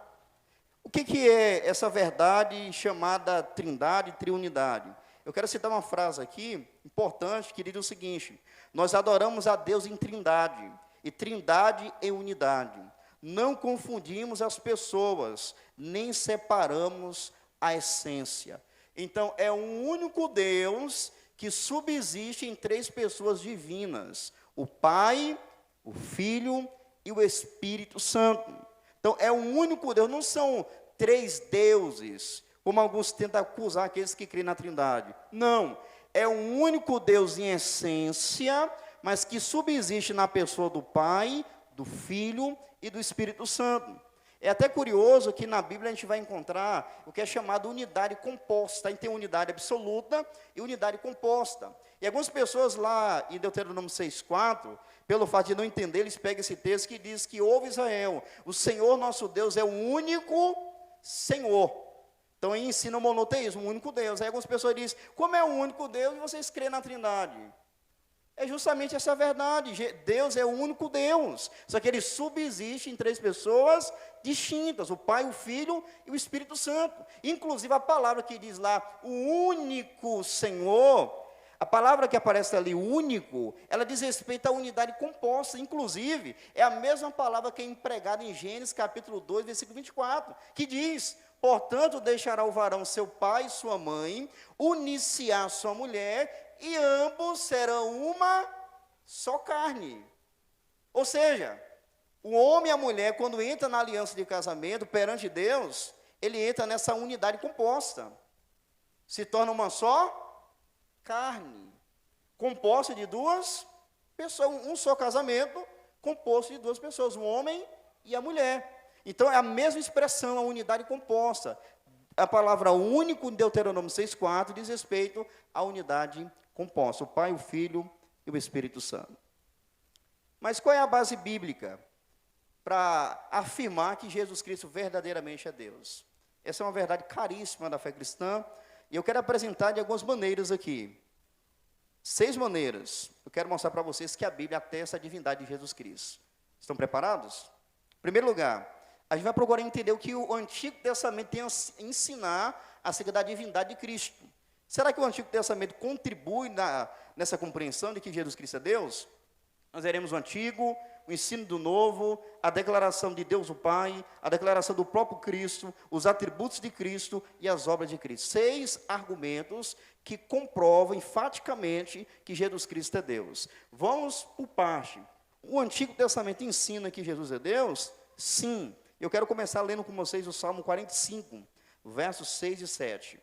O que é essa verdade chamada Trindade, triunidade? Eu quero citar uma frase aqui, importante, que diz o seguinte: nós adoramos a Deus em Trindade, e Trindade em unidade. Não confundimos as pessoas, nem separamos a essência. Então, é um único Deus que subsiste em 3 pessoas divinas: o Pai, o Filho e o Espírito Santo. Então, é um único Deus, não são 3 deuses, como alguns tentam acusar aqueles que creem na Trindade. Não, é um único Deus em essência, mas que subsiste na pessoa do Pai, do Filho e do Espírito Santo. É até curioso que na Bíblia a gente vai encontrar o que é chamado unidade composta. A gente tem unidade absoluta e unidade composta. E algumas pessoas lá em Deuteronômio 6,4, pelo fato de não entender, eles pegam esse texto que diz que ouve Israel, o Senhor nosso Deus é o único Senhor. Então aí ensina o monoteísmo, um único Deus. Aí algumas pessoas dizem, como é o único Deus e vocês creem na Trindade? É justamente essa verdade. Deus é o único Deus, só que ele subsiste em 3 pessoas distintas: o Pai, o Filho e o Espírito Santo. Inclusive a palavra que diz lá, o único Senhor, a palavra que aparece ali, único, ela diz respeito à unidade composta. Inclusive, é a mesma palavra que é empregada em Gênesis capítulo 2, versículo 24, que diz: portanto, deixará o varão seu pai e sua mãe, unir-se à sua mulher, e ambos serão uma só carne. Ou seja, o homem e a mulher, quando entra na aliança de casamento perante Deus, ele entra nessa unidade composta. se torna uma só carne, composta de duas pessoas, um só casamento, composto de duas pessoas, o homem e a mulher. Então, é a mesma expressão, a unidade composta. A palavra único em Deuteronômio 6,4 diz respeito à unidade composta, o Pai, o Filho e o Espírito Santo. Mas qual é a base bíblica para afirmar que Jesus Cristo verdadeiramente é Deus? Essa é uma verdade caríssima da fé cristã, e eu quero apresentar de algumas maneiras aqui. 6 maneiras. Eu quero mostrar para vocês que a Bíblia atesta a divindade de Jesus Cristo. Estão preparados? Em primeiro lugar, a gente vai procurar entender o que o Antigo Testamento tem a ensinar acerca da divindade de Cristo. Será que o Antigo Testamento contribui nessa compreensão de que Jesus Cristo é Deus? Nós veremos o Antigo, o ensino do Novo, a declaração de Deus o Pai, a declaração do próprio Cristo, os atributos de Cristo e as obras de Cristo. 6 argumentos que comprovam enfaticamente que Jesus Cristo é Deus. Vamos por parte. O Antigo Testamento ensina que Jesus é Deus? Sim. Eu quero começar lendo com vocês o Salmo 45, versos 6 e 7.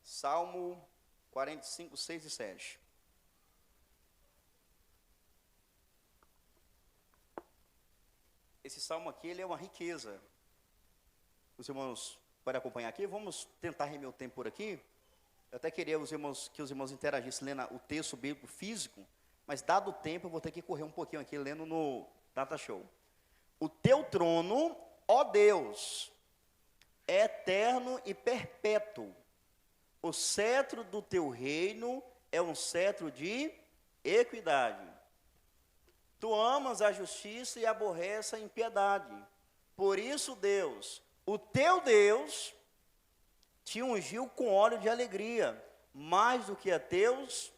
Salmo 45, 6 e 7. Esse salmo aqui, ele é uma riqueza. Os irmãos podem acompanhar aqui. Vamos tentar remer o tempo por aqui. Eu até queria que os irmãos interagissem lendo o texto bíblico físico, mas dado o tempo, eu vou ter que correr um pouquinho aqui, lendo no Data Show. O teu trono, ó Deus, é eterno e perpétuo. O cetro do teu reino é um cetro de equidade. Tu amas a justiça e aborreces a impiedade. Por isso, Deus, o teu Deus, te ungiu com óleo de alegria, mais do que a teus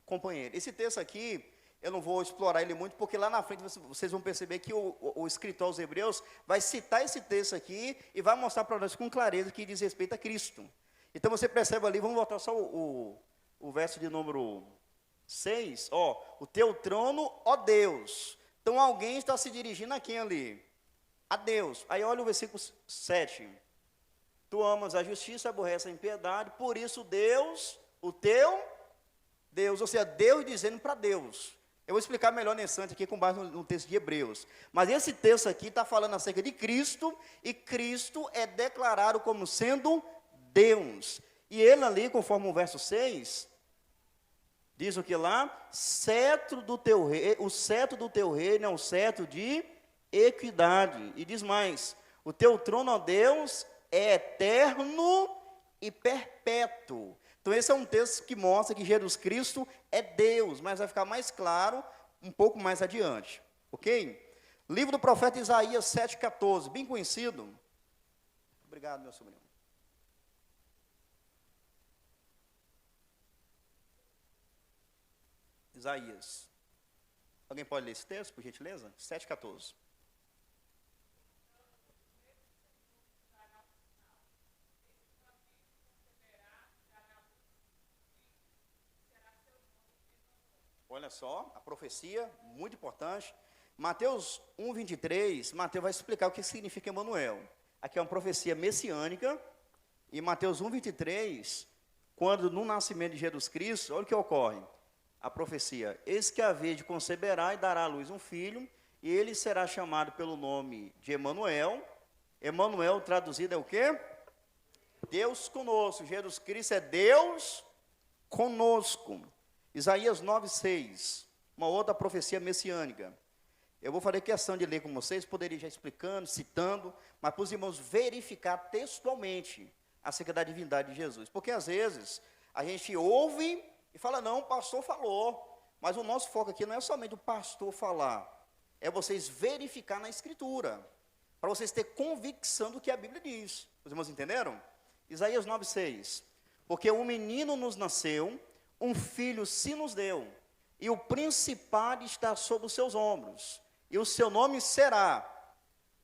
companheiros. Esse texto aqui, eu não vou explorar ele muito, porque lá na frente vocês vão perceber que o escritor aos Hebreus vai citar esse texto aqui e vai mostrar para nós com clareza que diz respeito a Cristo. Então você percebe ali, vamos voltar só o verso de número 6, ó, o teu trono, ó Deus. Então alguém está se dirigindo a quem ali? A Deus. Aí olha o versículo 7. Tu amas a justiça, aborreces a impiedade, por isso Deus, o teu Deus, ou seja, Deus dizendo para Deus. Eu vou explicar melhor nesse instante aqui com base no texto de Hebreus. Mas esse texto aqui está falando acerca de Cristo, e Cristo é declarado como sendo Deus. E ele ali, conforme o verso 6, diz o que lá? Cetro do teu rei, o cetro do teu reino é um cetro de equidade. E diz mais, o teu trono, ó Deus, é eterno e perpétuo. Então esse é um texto que mostra que Jesus Cristo é Deus, mas vai ficar mais claro um pouco mais adiante, ok? Livro do profeta Isaías 7,14, bem conhecido. Obrigado, meu sobrinho. Isaías. Alguém pode ler esse texto, por gentileza? 7,14. Olha só, a profecia, muito importante. Mateus 1,23, Mateus vai explicar o que significa Emanuel. Aqui é uma profecia messiânica, e Mateus 1,23, quando no nascimento de Jesus Cristo, olha o que ocorre. A profecia, eis que a Virgem conceberá e dará à luz um filho, e ele será chamado pelo nome de Emanuel. Emanuel traduzido é o quê? Deus conosco. Jesus Cristo é Deus conosco. Isaías 9,6, uma outra profecia messiânica. Eu vou fazer questão de ler com vocês, poderia ir já explicando, citando, mas para os irmãos verificar textualmente acerca da divindade de Jesus. Porque às vezes a gente ouve e fala, não, o pastor falou. Mas o nosso foco aqui não é somente o pastor falar, é vocês verificar na Escritura, para vocês terem convicção do que a Bíblia diz. Os irmãos entenderam? Isaías 9,6, porque um menino nos nasceu, um filho se nos deu, e o principado está sobre os seus ombros, e o seu nome será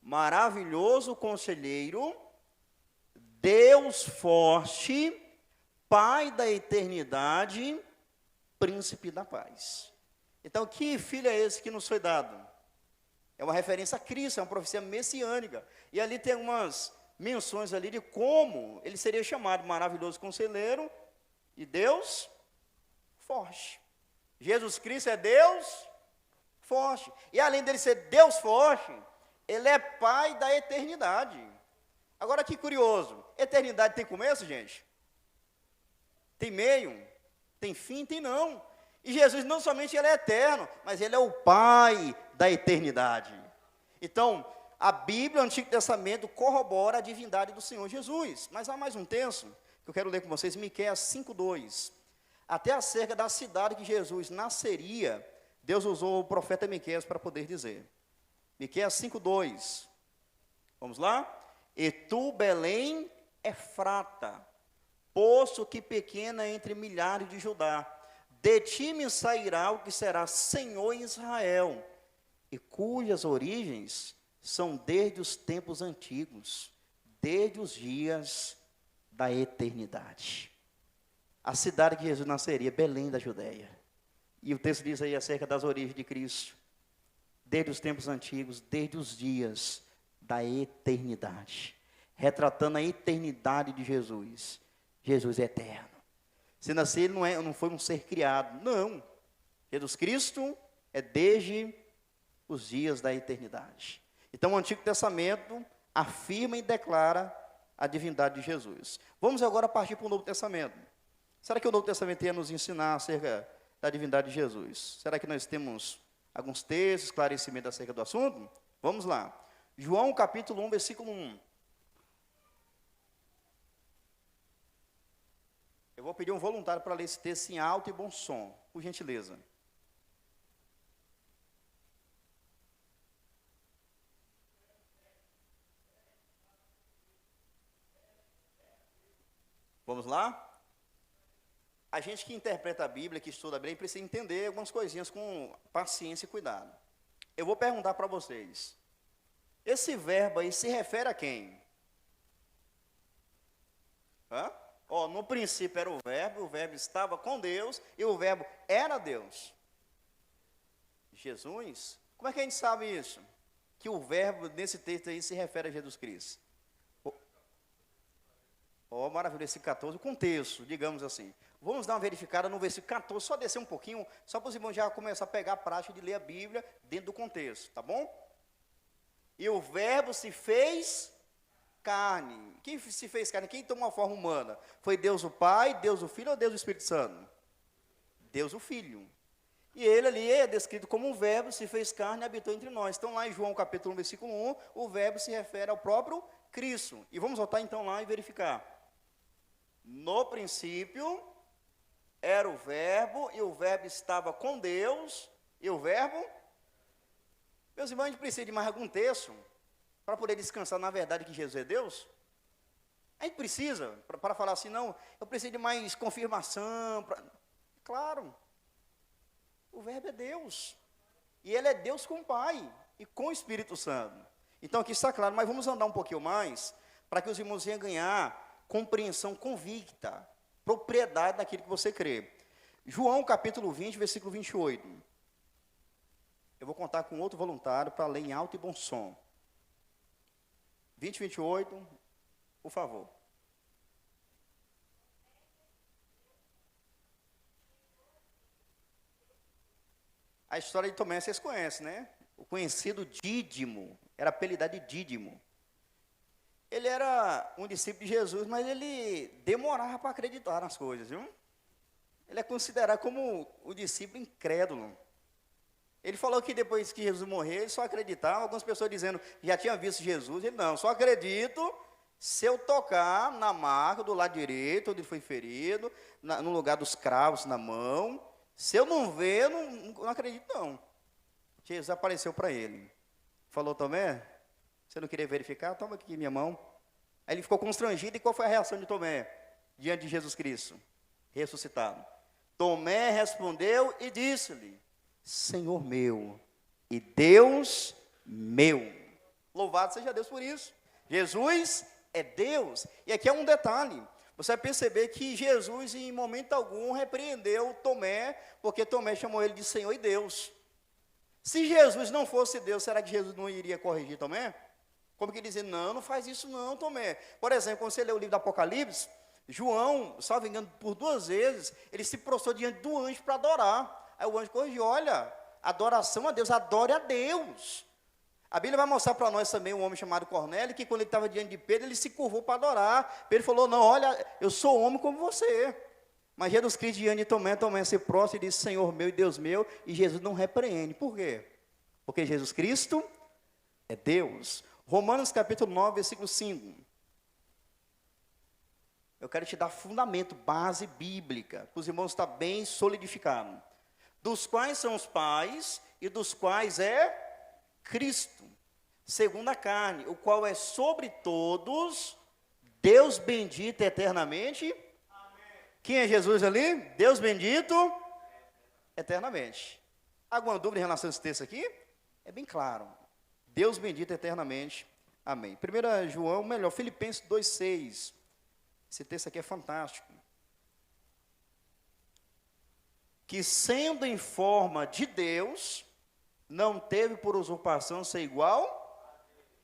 Maravilhoso Conselheiro, Deus Forte, Pai da Eternidade, Príncipe da Paz. Então, que filho é esse que nos foi dado? É uma referência a Cristo, é uma profecia messiânica. E ali tem algumas menções ali de como ele seria chamado maravilhoso conselheiro e Deus forte. Jesus Cristo é Deus forte. E além dele ser Deus forte, ele é Pai da eternidade. Agora que curioso, eternidade tem começo, gente? Tem meio? Tem fim? Tem não. E Jesus não somente ele é eterno, mas ele é o Pai da eternidade. Então, a Bíblia, o Antigo Testamento, corrobora a divindade do Senhor Jesus. Mas há mais um texto que eu quero ler com vocês, Miqueias 5:2. Até acerca da cidade que Jesus nasceria, Deus usou o profeta Miqueias para poder dizer. Miqueias 5:2. Vamos lá? E tu, Belém, Efrata, poço que pequena entre milhares de Judá, de ti me sairá o que será Senhor em Israel, e cujas origens são desde os tempos antigos, desde os dias da eternidade. A cidade que Jesus nasceria, Belém da Judéia. E o texto diz aí acerca das origens de Cristo, desde os tempos antigos, desde os dias da eternidade, retratando a eternidade de Jesus. Jesus é eterno. Sendo assim, ele não foi um ser criado, não. Jesus Cristo é desde os dias da eternidade. Então, o Antigo Testamento afirma e declara a divindade de Jesus. Vamos agora partir para o Novo Testamento. Será que o Novo Testamento ia nos ensinar acerca da divindade de Jesus? Será que nós temos alguns textos, esclarecimento acerca do assunto? Vamos lá. João capítulo 1, versículo 1. Eu vou pedir um voluntário para ler esse texto em alto e bom som, por gentileza. Vamos lá? A gente que interpreta a Bíblia, que estuda a Bíblia, precisa entender algumas coisinhas com paciência e cuidado. Eu vou perguntar para vocês. Esse verbo aí se refere a quem? No princípio era o verbo estava com Deus, e o verbo era Deus. Jesus? Como é que a gente sabe isso? Que o verbo nesse texto aí se refere a Jesus Cristo. Maravilha, esse 14, o contexto, digamos assim. Vamos dar uma verificada no versículo 14, só descer um pouquinho, só para os irmãos já começar a pegar a prática de ler a Bíblia dentro do contexto, tá bom? E o verbo se fez carne. Quem se fez carne? Quem tomou a forma humana? Foi Deus o Pai, Deus o Filho ou Deus o Espírito Santo? Deus o Filho. E ele ali é descrito como um verbo, se fez carne e habitou entre nós. Então lá em João capítulo 1, versículo 1, o verbo se refere ao próprio Cristo. E vamos voltar então lá e verificar. No princípio era o verbo, e o verbo estava com Deus, e o verbo... Meus irmãos, a gente precisa de mais algum texto para poder descansar na verdade que Jesus é Deus? A gente precisa, para falar assim, não, eu preciso de mais confirmação. Claro, o verbo é Deus, e ele é Deus com o Pai, e com o Espírito Santo. Então aqui está claro, mas vamos andar um pouquinho mais, para que os irmãos venham ganhar compreensão convicta, propriedade daquilo que você crê. João capítulo 20, versículo 28. Eu vou contar com outro voluntário para ler em alto e bom som. 20, 28, por favor. A história de Tomé vocês conhecem, né? O conhecido Dídimo, era apelidado de Dídimo. Ele era um discípulo de Jesus, mas ele demorava para acreditar nas coisas, viu? Ele é considerado como o discípulo incrédulo. Ele falou que depois que Jesus morreu, ele só acreditava. Algumas pessoas dizendo que já tinha visto Jesus. Ele, não, só acredito se eu tocar na marca do lado direito, onde ele foi ferido, no lugar dos cravos na mão. Se eu não ver, eu não acredito, não. Jesus apareceu para ele. Falou, Tomé, você não queria verificar? Toma aqui minha mão. Aí ele ficou constrangido. E qual foi a reação de Tomé diante de Jesus Cristo, ressuscitado? Tomé respondeu e disse-lhe, Senhor meu e Deus meu. Louvado seja Deus por isso. Jesus é Deus. E aqui é um detalhe. Você vai perceber que Jesus, em momento algum, repreendeu Tomé, porque Tomé chamou ele de Senhor e Deus. Se Jesus não fosse Deus, será que Jesus não iria corrigir Tomé? Como que dizer, não faz isso não, Tomé. Por exemplo, quando você lê o livro do Apocalipse, João, salvo engano, por 2 vezes, ele se prostrou diante do anjo para adorar. Aí o anjo corrigiu, olha, adoração a Deus, adore a Deus. A Bíblia vai mostrar para nós também um homem chamado Cornélio, que quando ele estava diante de Pedro, ele se curvou para adorar. Pedro falou, não, olha, eu sou homem como você. Mas Jesus Cristo diante de Tomé se prostra e disse, Senhor meu e Deus meu, e Jesus não repreende. Por quê? Porque Jesus Cristo é Deus. Romanos capítulo 9, versículo 5. Eu quero te dar fundamento, base bíblica, para os irmãos estar bem solidificados. Dos quais são os pais e dos quais é Cristo, segundo a carne, o qual é sobre todos, Deus bendito eternamente. Amém. Quem é Jesus ali? Deus bendito eternamente. Alguma dúvida em relação a esse texto aqui? É bem claro. Deus bendito eternamente. Amém. 1 João, melhor, Filipenses 2,6. Esse texto aqui é fantástico. Que sendo em forma de Deus, não teve por usurpação ser igual.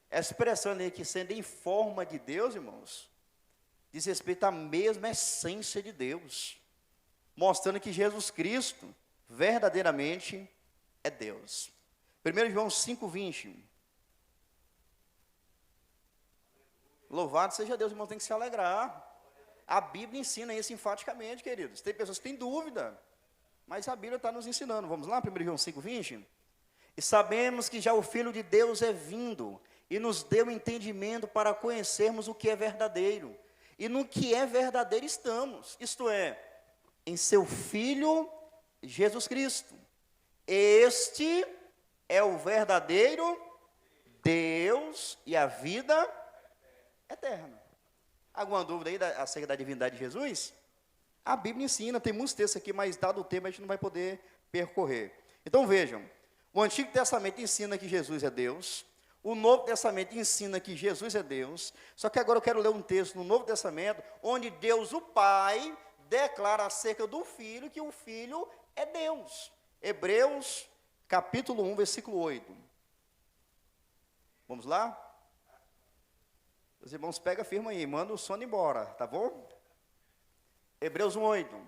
Essa expressão ali, que sendo em forma de Deus, irmãos, diz respeito à mesma essência de Deus. Mostrando que Jesus Cristo, verdadeiramente, é Deus. 1 João 5,20. Louvado seja Deus, irmão, tem que se alegrar. A Bíblia ensina isso enfaticamente, queridos. Tem pessoas que têm dúvida, mas a Bíblia está nos ensinando. Vamos lá, 1 João 5,20. E sabemos que já o Filho de Deus é vindo, e nos deu entendimento para conhecermos o que é verdadeiro. E no que é verdadeiro estamos, isto é, em seu Filho Jesus Cristo. Este é o verdadeiro Deus e a vida eterna. Alguma dúvida aí acerca da divindade de Jesus? A Bíblia ensina, tem muitos textos aqui, mas dado o tempo a gente não vai poder percorrer. Então vejam, o Antigo Testamento ensina que Jesus é Deus, o Novo Testamento ensina que Jesus é Deus, só que agora eu quero ler um texto no Novo Testamento, onde Deus, o Pai, declara acerca do Filho, que o Filho é Deus. Hebreus, capítulo 1, versículo 8. Vamos lá? Os irmãos pegam firma aí, manda o sono embora, tá bom? Hebreus 1, 8.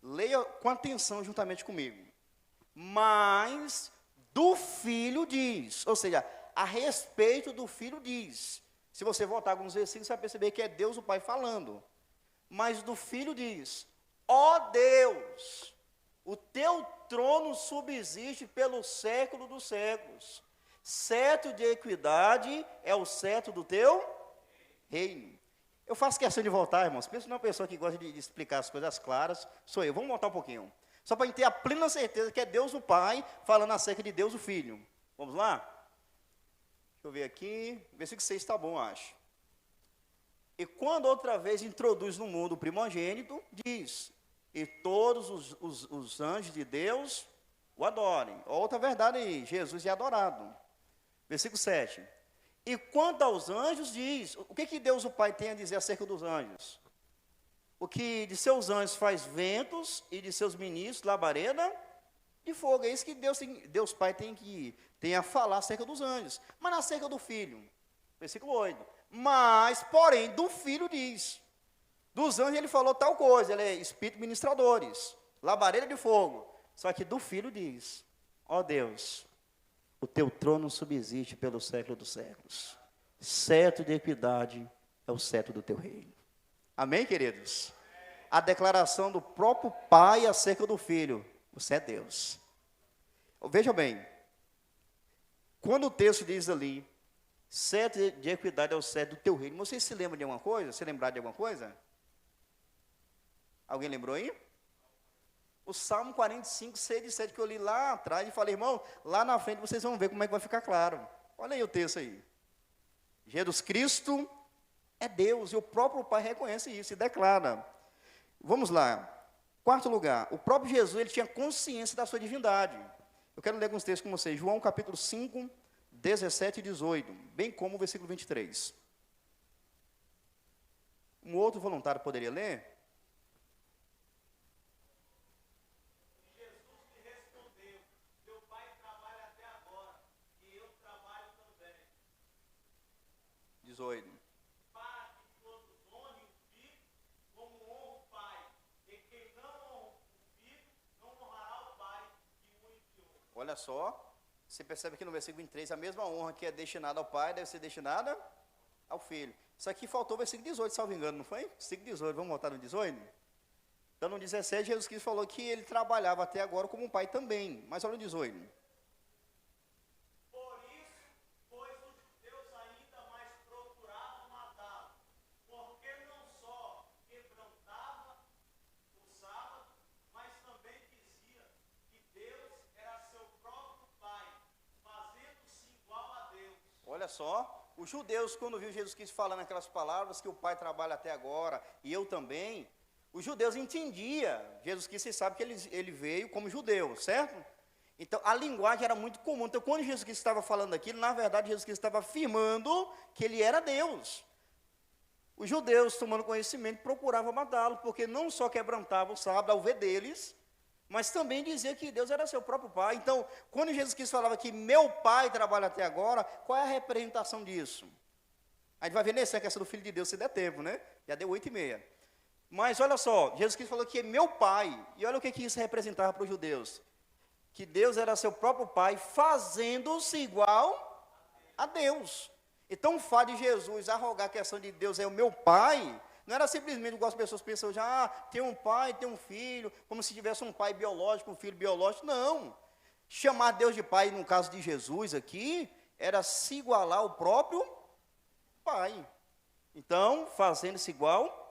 Leia com atenção juntamente comigo. Mas do Filho diz, ou seja, a respeito do Filho diz. Se você voltar alguns versículos, você vai perceber que é Deus o Pai falando. Mas do Filho diz, ó Deus, o teu trono subsiste pelo século dos séculos. Cetro de equidade é o cetro do teu reino. Eu faço questão de voltar, irmãos. Penso numa pessoa que gosta de explicar as coisas claras. Sou eu. Vamos voltar um pouquinho. Só para a gente ter a plena certeza que é Deus o Pai falando acerca de Deus o Filho. Vamos lá? Deixa eu ver aqui. Versículo 6 está bom, acho. E quando outra vez introduz no mundo o primogênito, diz, e todos os anjos de Deus o adorem. Outra verdade aí, Jesus é adorado. Versículo 7. E quanto aos anjos, diz, o que Deus o Pai tem a dizer acerca dos anjos? O que de seus anjos faz ventos e de seus ministros labareda de fogo. É isso que Deus Pai tem a falar acerca dos anjos. Mas acerca do Filho, versículo 8. Mas, porém, do Filho diz, dos anjos ele falou tal coisa, ele é espírito ministradores, labareda de fogo. Só que do Filho diz, ó Deus, o teu trono subsiste pelo século dos séculos. Cetro de equidade é o cetro do teu reino. Amém, queridos? A declaração do próprio Pai acerca do Filho. Você é Deus. Veja bem. Quando o texto diz ali, cetro de equidade é o cetro do teu reino. Vocês se lembram de alguma coisa? Se lembrar de alguma coisa? Alguém lembrou aí? O Salmo 45, 6 e 7, que eu li lá atrás e falei, irmão, lá na frente vocês vão ver como é que vai ficar claro. Olha aí o texto aí. Jesus Cristo é Deus, e o próprio Pai reconhece isso e declara. Vamos lá. Quarto lugar, o próprio Jesus, ele tinha consciência da sua divindade. Eu quero ler alguns textos com vocês. João capítulo 5, 17 e 18, bem como o versículo 23. Um outro voluntário poderia ler? Jesus lhe respondeu, meu Pai trabalha até 18. Para que todos honrem o filho como honra o pai. E quem não honra o filho, não honrará o pai que o enviou. Olha só, você percebe que no versículo 23, a mesma honra que é destinada ao pai deve ser destinada ao filho. Isso aqui faltou o versículo 18, salvo engano, não foi? Versículo 18, vamos voltar no 18? Então no 17, Jesus Cristo falou que ele trabalhava até agora como um pai também. Mas olha o 18. Por isso, pois os judeus ainda mais procuravam matá-lo, porque não só quebrantava o sábado, mas também dizia que Deus era seu próprio pai, fazendo-se igual a Deus. Olha só, os judeus, quando viu Jesus Cristo falando aquelas palavras que o pai trabalha até agora, e eu também, os judeus entendiam, Jesus Cristo, você sabe que ele veio como judeu, certo? Então, a linguagem era muito comum. Então, quando Jesus Cristo estava falando aquilo, na verdade, Jesus Cristo estava afirmando que ele era Deus. Os judeus, tomando conhecimento, procuravam matá-lo, porque não só quebrantava o sábado ao ver deles, mas também dizia que Deus era seu próprio pai. Então, quando Jesus Cristo falava que meu pai trabalha até agora, qual é a representação disso? A gente vai ver nessa questão do Filho de Deus, se der tempo, né? Já deu 8h30. Mas olha só, Jesus Cristo falou que é meu pai, e olha o que isso representava para os judeus. Que Deus era seu próprio pai, fazendo-se igual a Deus. Então, o fato de Jesus arrogar a questão de Deus é o meu pai, não era simplesmente igual as pessoas pensam, já tem um pai, tem um filho, como se tivesse um pai biológico, um filho biológico. Não. Chamar Deus de pai, no caso de Jesus aqui, era se igualar ao próprio pai. Então, fazendo-se igual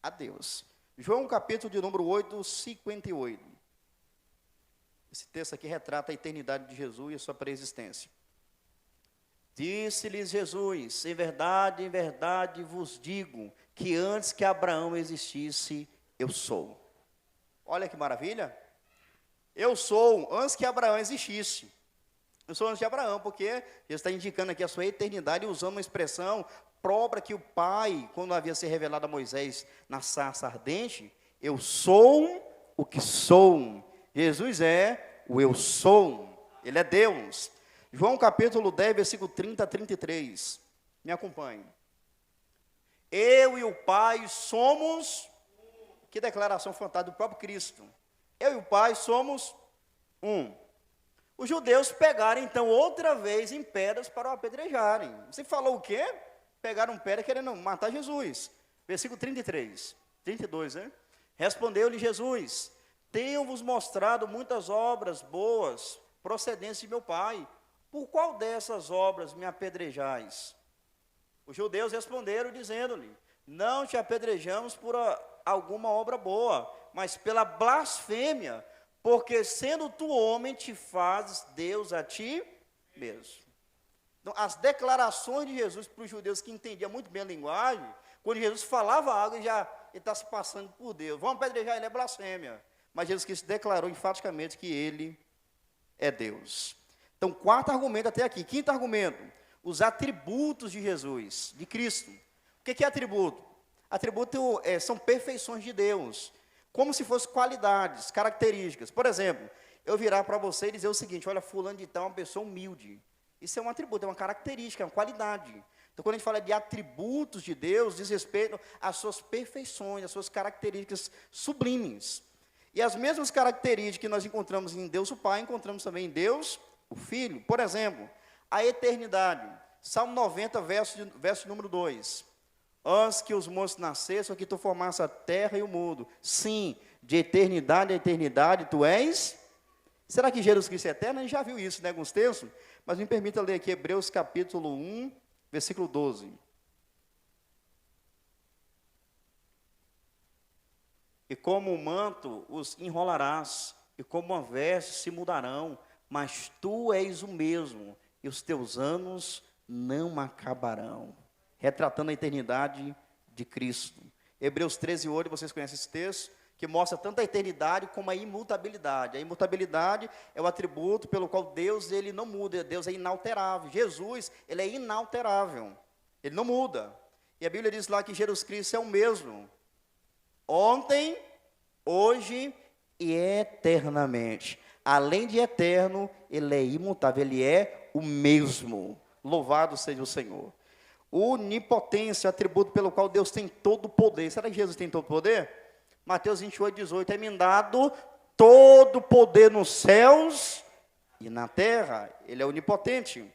a Deus. João capítulo de número 8, 58. Esse texto aqui retrata a eternidade de Jesus e a sua pré-existência. Disse-lhes Jesus, em verdade vos digo, que antes que Abraão existisse, eu sou. Olha que maravilha. Eu sou antes que Abraão existisse. Eu sou antes de Abraão, porque Jesus está indicando aqui a sua eternidade, usando uma expressão própria que o Pai, quando havia se revelado a Moisés na sarça ardente, eu sou o que sou. Jesus é o eu sou. Ele é Deus. João capítulo 10, versículo 30 a 33. Me acompanhe. Eu e o Pai somos... Que declaração fantástica do próprio Cristo. Eu e o Pai somos um. Os judeus pegaram, então, outra vez em pedras para o apedrejarem. Você falou o quê? Pegaram pedra querendo matar Jesus. Versículo 33, 32, né? Respondeu-lhe Jesus, tenho-vos mostrado muitas obras boas, procedentes de meu Pai. Por qual dessas obras me apedrejais? Os judeus responderam, dizendo-lhe, não te apedrejamos por alguma obra boa, mas pela blasfêmia, porque sendo tu homem, te fazes Deus a ti mesmo. Então, as declarações de Jesus para os judeus que entendiam muito bem a linguagem, quando Jesus falava algo, ele está se passando por Deus. Vamos apedrejar, ele é blasfêmia. Mas Jesus Cristo declarou enfaticamente que ele é Deus. Então, quarto argumento até aqui. Quinto argumento, os atributos de Jesus, de Cristo. O que é atributo? Atributo são perfeições de Deus, como se fossem qualidades, características. Por exemplo, eu virar para você e dizer o seguinte, olha, fulano de tal é uma pessoa humilde. Isso é um atributo, é uma característica, é uma qualidade. Então, quando a gente fala de atributos de Deus, diz respeito às suas perfeições, às suas características sublimes. E as mesmas características que nós encontramos em Deus o Pai, encontramos também em Deus o Filho. Por exemplo, a eternidade. Salmo 90, verso número 2. Antes que os montes nascessem, que tu formasse a terra e o mundo. Sim, de eternidade a eternidade, tu és... Será que Jesus Cristo é eterno? A gente já viu isso, né, alguns textos? Mas me permita ler aqui Hebreus capítulo 1, versículo 12. E como um manto os enrolarás, e como uma veste se mudarão, mas tu és o mesmo, e os teus anos não acabarão. Retratando a eternidade de Cristo. Hebreus 13, 8, vocês conhecem esse texto? Que mostra tanto a eternidade como a imutabilidade. A imutabilidade é o atributo pelo qual Deus ele não muda, Deus é inalterável. Jesus, ele é inalterável, ele não muda. E a Bíblia diz lá que Jesus Cristo é o mesmo, ontem, hoje e eternamente. Além de eterno, ele é imutável, ele é o mesmo. Louvado seja o Senhor. Onipotência, atributo pelo qual Deus tem todo o poder. Será que Jesus tem todo o poder? Mateus 28, 18, é-me dado todo o poder nos céus e na terra. Ele é onipotente.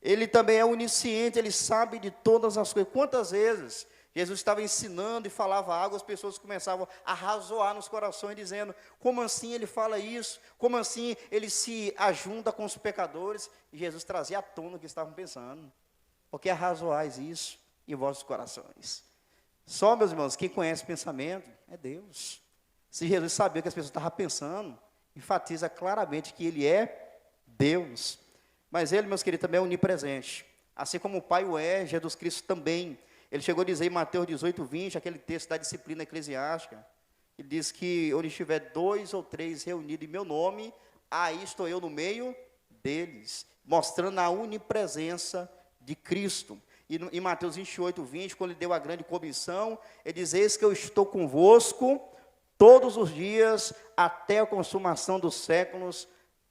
Ele também é onisciente, ele sabe de todas as coisas. Quantas vezes Jesus estava ensinando e falava algo, as pessoas começavam a razoar nos corações, dizendo, como assim ele fala isso? Como assim ele se ajunta com os pecadores? E Jesus trazia à tona o que estavam pensando. Porque arrazoais isso em vossos corações. Só, meus irmãos, quem conhece o pensamento é Deus. Se Jesus sabia o que as pessoas estavam pensando, enfatiza claramente que ele é Deus. Mas ele, meus queridos, também é onipresente. Assim como o Pai o é, Jesus Cristo também. Ele chegou a dizer em Mateus 18, 20, aquele texto da disciplina eclesiástica, ele diz que onde estiver 2 ou 3 reunidos em meu nome, aí estou eu no meio deles, mostrando a onipresença de Cristo. E em Mateus 28, 20, quando ele deu a grande comissão, ele diz, eis que eu estou convosco todos os dias, até a consumação dos séculos.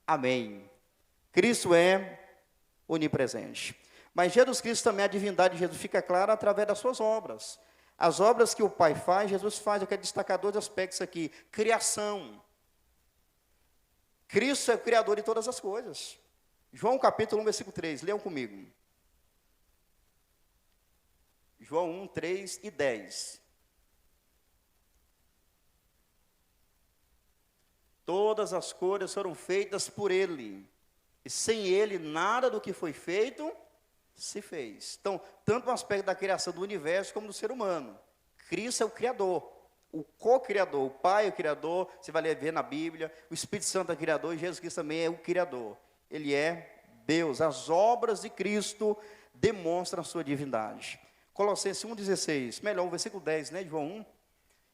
Amém. Cristo é onipresente. Mas Jesus Cristo também, a divindade de Jesus fica clara através das suas obras. As obras que o Pai faz, Jesus faz. Eu quero destacar 2 aspectos aqui. Criação. Cristo é o Criador de todas as coisas. João capítulo 1, versículo 3. Leiam comigo. João 1, 3 e 10. Todas as coisas foram feitas por Ele. E sem Ele, nada do que foi feito se fez. Então, tanto no aspecto da criação do universo como do ser humano. Cristo é o Criador, o co-criador, o Pai é o Criador, você vai ver na Bíblia, o Espírito Santo é o Criador, e Jesus Cristo também é o Criador. Ele é Deus. As obras de Cristo demonstram a sua divindade. Colossenses 1,16, melhor, o versículo 10, né, de João 1.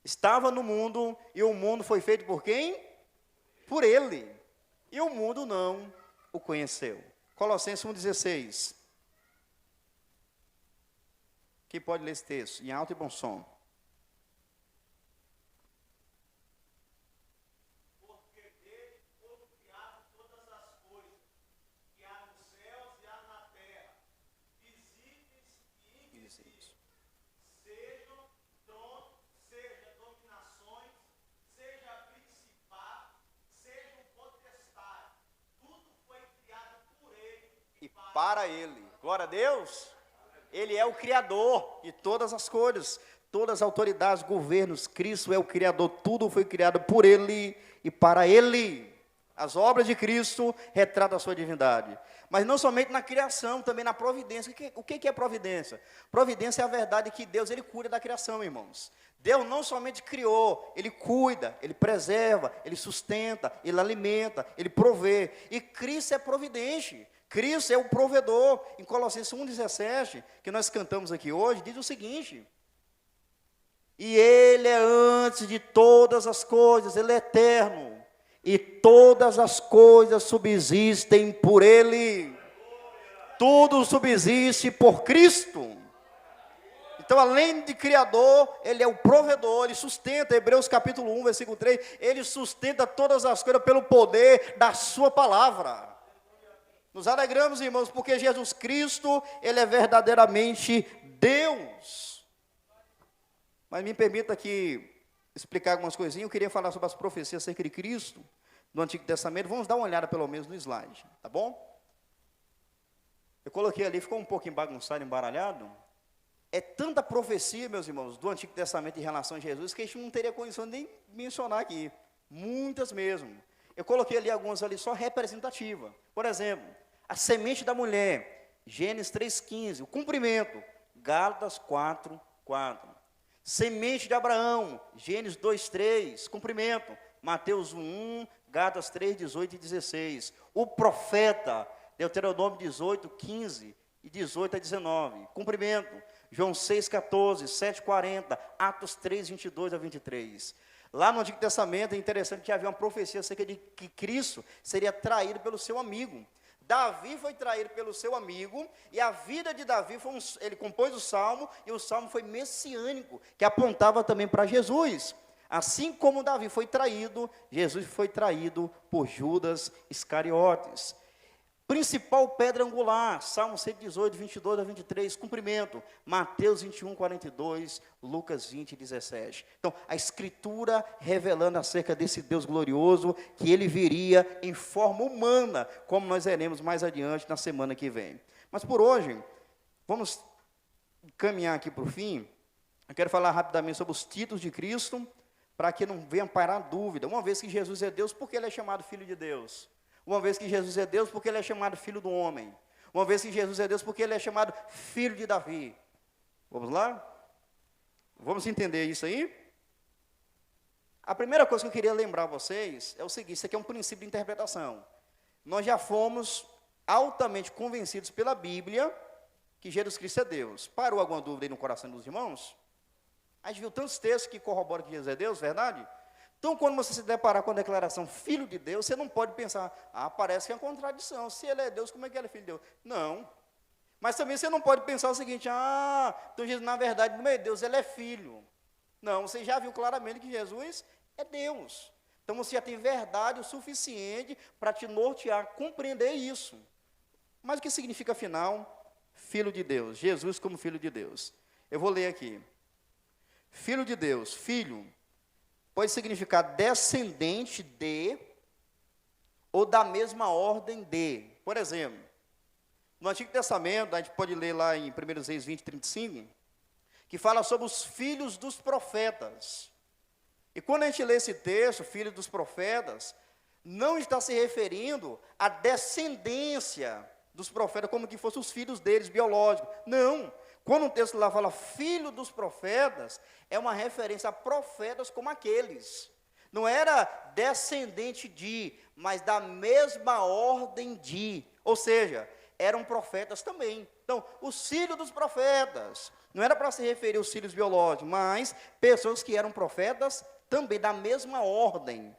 Estava no mundo, e o mundo foi feito por quem? Por Ele. E o mundo não o conheceu. Colossenses 1,16. Quem pode ler esse texto? Em alto e bom som. Porque dele foram criadas todas as coisas, que há nos céus e há na terra, visíveis e invisíveis. Sejam tronos, seja dominações, seja principado, sejam potestades. Tudo foi criado por ele E para Ele. Glória a Deus. Ele é o Criador de todas as coisas, todas as autoridades, governos. Cristo é o Criador, tudo foi criado por Ele e para Ele. As obras de Cristo retratam a sua divindade. Mas não somente na criação, também na providência. O que é providência? Providência é a verdade que Deus, Ele cuida da criação, irmãos. Deus não somente criou, Ele cuida, Ele preserva, Ele sustenta, Ele alimenta, Ele provê. E Cristo é providente. Cristo é o provedor. Em Colossenses 1,17, que nós cantamos aqui hoje, diz o seguinte: e Ele é antes de todas as coisas, Ele é eterno, e todas as coisas subsistem por Ele. Tudo subsiste por Cristo. Então, além de Criador, Ele é o provedor, Ele sustenta, Hebreus capítulo 1, versículo 3, Ele sustenta todas as coisas pelo poder da sua palavra. Nos alegramos, irmãos, porque Jesus Cristo, Ele é verdadeiramente Deus. Mas me permita aqui explicar algumas coisinhas. Eu queria falar sobre as profecias acerca de Cristo, do Antigo Testamento. Vamos dar uma olhada pelo menos no slide, tá bom? Eu coloquei ali, ficou um pouquinho bagunçado, embaralhado. É tanta profecia, meus irmãos, do Antigo Testamento em relação a Jesus, que a gente não teria condição de nem mencionar aqui. Muitas mesmo. Eu coloquei ali algumas ali só representativa. Por exemplo, a semente da mulher, Gênesis 3,15. O cumprimento, Gálatas 4,4. Semente de Abraão, Gênesis 2,3. Cumprimento, Mateus 1,1, Gálatas 3,18 e 16. O profeta, Deuteronômio 18,15 e 18 a 19. Cumprimento, João 6,14, 7,40, Atos 3,22 a 23. Lá no Antigo Testamento é interessante que havia uma profecia acerca de que Cristo seria traído pelo seu amigo. Davi foi traído pelo seu amigo, e a vida de Davi, ele compôs o Salmo, e o Salmo foi messiânico, que apontava também para Jesus. Assim como Davi foi traído, Jesus foi traído por Judas Iscariotes. Principal pedra angular, Salmo 118, 22 a 23, cumprimento. Mateus 21, 42, Lucas 20, 17. Então, a Escritura revelando acerca desse Deus glorioso, que ele viria em forma humana, como nós veremos mais adiante na semana que vem. Mas por hoje, vamos caminhar aqui para o fim. Eu quero falar rapidamente sobre os títulos de Cristo, para que não venha parar dúvida. Uma vez que Jesus é Deus, por que ele é chamado Filho de Deus? Uma vez que Jesus é Deus, porque ele é chamado Filho do Homem. Uma vez que Jesus é Deus, porque ele é chamado Filho de Davi. Vamos lá? Vamos entender isso aí? A primeira coisa que eu queria lembrar a vocês é o seguinte, isso aqui é um princípio de interpretação. Nós já fomos altamente convencidos pela Bíblia que Jesus Cristo é Deus. Parou alguma dúvida aí no coração dos irmãos? A gente viu tantos textos que corroboram que Jesus é Deus, verdade? Então, quando você se deparar com a declaração Filho de Deus, você não pode pensar, parece que é uma contradição. Se ele é Deus, como é que ele é Filho de Deus? Não. Mas também você não pode pensar o seguinte, então Jesus, na verdade, não é Deus, ele é Filho. Não, você já viu claramente que Jesus é Deus. Então, você já tem verdade o suficiente para te nortear, compreender isso. Mas o que significa, afinal, Filho de Deus? Jesus como Filho de Deus. Eu vou ler aqui. Filho de Deus, filho, pode significar descendente de, ou da mesma ordem de. Por exemplo, no Antigo Testamento, a gente pode ler lá em 1 Reis 20, 35, que fala sobre os filhos dos profetas. E quando a gente lê esse texto, filho dos profetas, não está se referindo à descendência dos profetas, como que fossem os filhos deles, biológicos. Não. Quando o texto lá fala filho dos profetas, é uma referência a profetas como aqueles. Não era descendente de, mas da mesma ordem de. Ou seja, eram profetas também. Então, os filhos dos profetas. Não era para se referir aos filhos biológicos, mas pessoas que eram profetas também da mesma ordem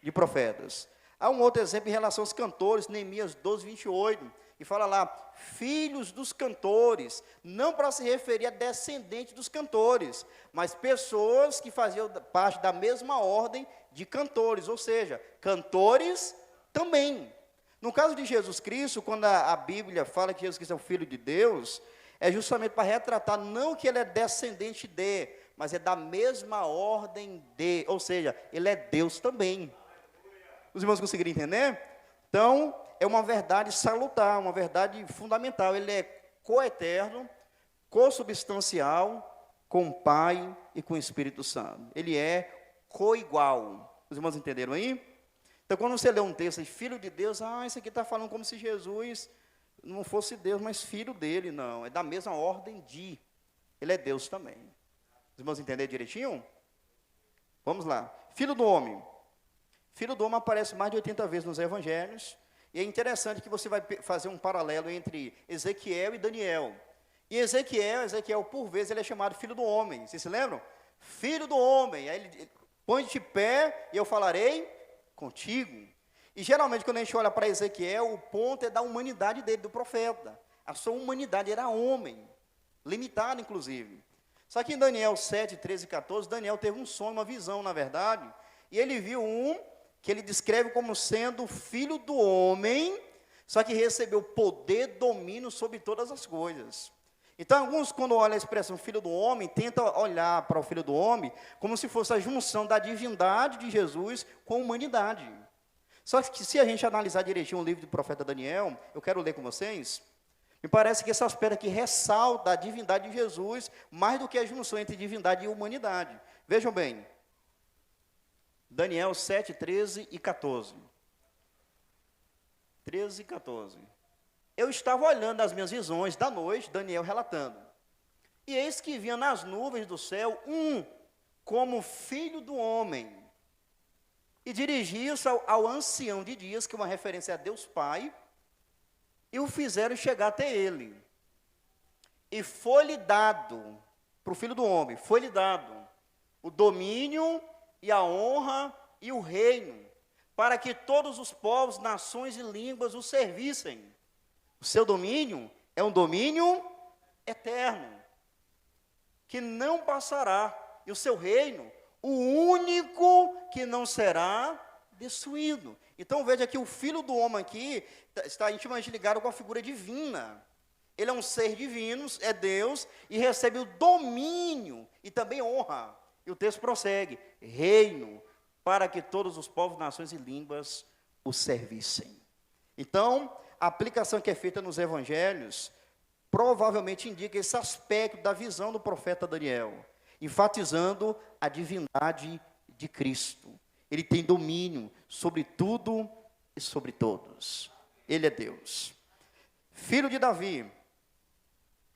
de profetas. Há um outro exemplo em relação aos cantores, Neemias 12, 28. E fala lá, filhos dos cantores, não para se referir a descendente dos cantores, mas pessoas que faziam parte da mesma ordem de cantores, ou seja, cantores também. No caso de Jesus Cristo, quando a Bíblia fala que Jesus Cristo é o Filho de Deus, é justamente para retratar não que ele é descendente de, mas é da mesma ordem de, ou seja, ele é Deus também. Os irmãos conseguiram entender? Então, é uma verdade salutar, uma verdade fundamental. Ele é coeterno, consubstancial com o Pai e com o Espírito Santo. Ele é coigual. Os irmãos entenderam aí? Então, quando você lê um texto, Filho de Deus, isso aqui está falando como se Jesus não fosse Deus, mas filho dele. Não, é da mesma ordem de. Ele é Deus também. Os irmãos entenderam direitinho? Vamos lá. Filho do homem. Filho do homem aparece mais de 80 vezes nos evangelhos. E é interessante que você vai fazer um paralelo entre Ezequiel e Daniel. E Ezequiel, por vezes, ele é chamado filho do homem. Vocês se lembram? Filho do homem. Aí ele põe de pé e eu falarei contigo. E geralmente, quando a gente olha para Ezequiel, o ponto é da humanidade dele, do profeta. A sua humanidade era homem, limitado, inclusive. Só que em Daniel 7, 13 e 14, Daniel teve um sonho, uma visão, na verdade. E ele viu que ele descreve como sendo filho do homem, só que recebeu poder, domínio sobre todas as coisas. Então, alguns, quando olham a expressão filho do homem, tentam olhar para o filho do homem como se fosse a junção da divindade de Jesus com a humanidade. Só que se a gente analisar direitinho o livro do profeta Daniel, eu quero ler com vocês, me parece que esse aspecto aqui ressalta a divindade de Jesus, mais do que a junção entre divindade e humanidade. Vejam bem, Daniel 7, 13 e 14. 13 e 14. Eu estava olhando as minhas visões da noite, Daniel relatando. E eis que vinha nas nuvens do céu como filho do homem. E dirigia-se ao ancião de dias, que é uma referência a Deus Pai, e o fizeram chegar até ele. E foi-lhe dado, para o filho do homem, foi-lhe dado o domínio e a honra e o reino, para que todos os povos, nações e línguas o servissem. O seu domínio é um domínio eterno, que não passará, e o seu reino, o único que não será destruído. Então veja que o Filho do Homem aqui está intimamente ligado com a figura divina. Ele é um ser divino, é Deus, e recebe o domínio e também honra. E o texto prossegue, reino, para que todos os povos, nações e línguas o servissem. Então, a aplicação que é feita nos evangelhos, provavelmente indica esse aspecto da visão do profeta Daniel, enfatizando a divindade de Cristo. Ele tem domínio sobre tudo e sobre todos. Ele é Deus. Filho de Davi.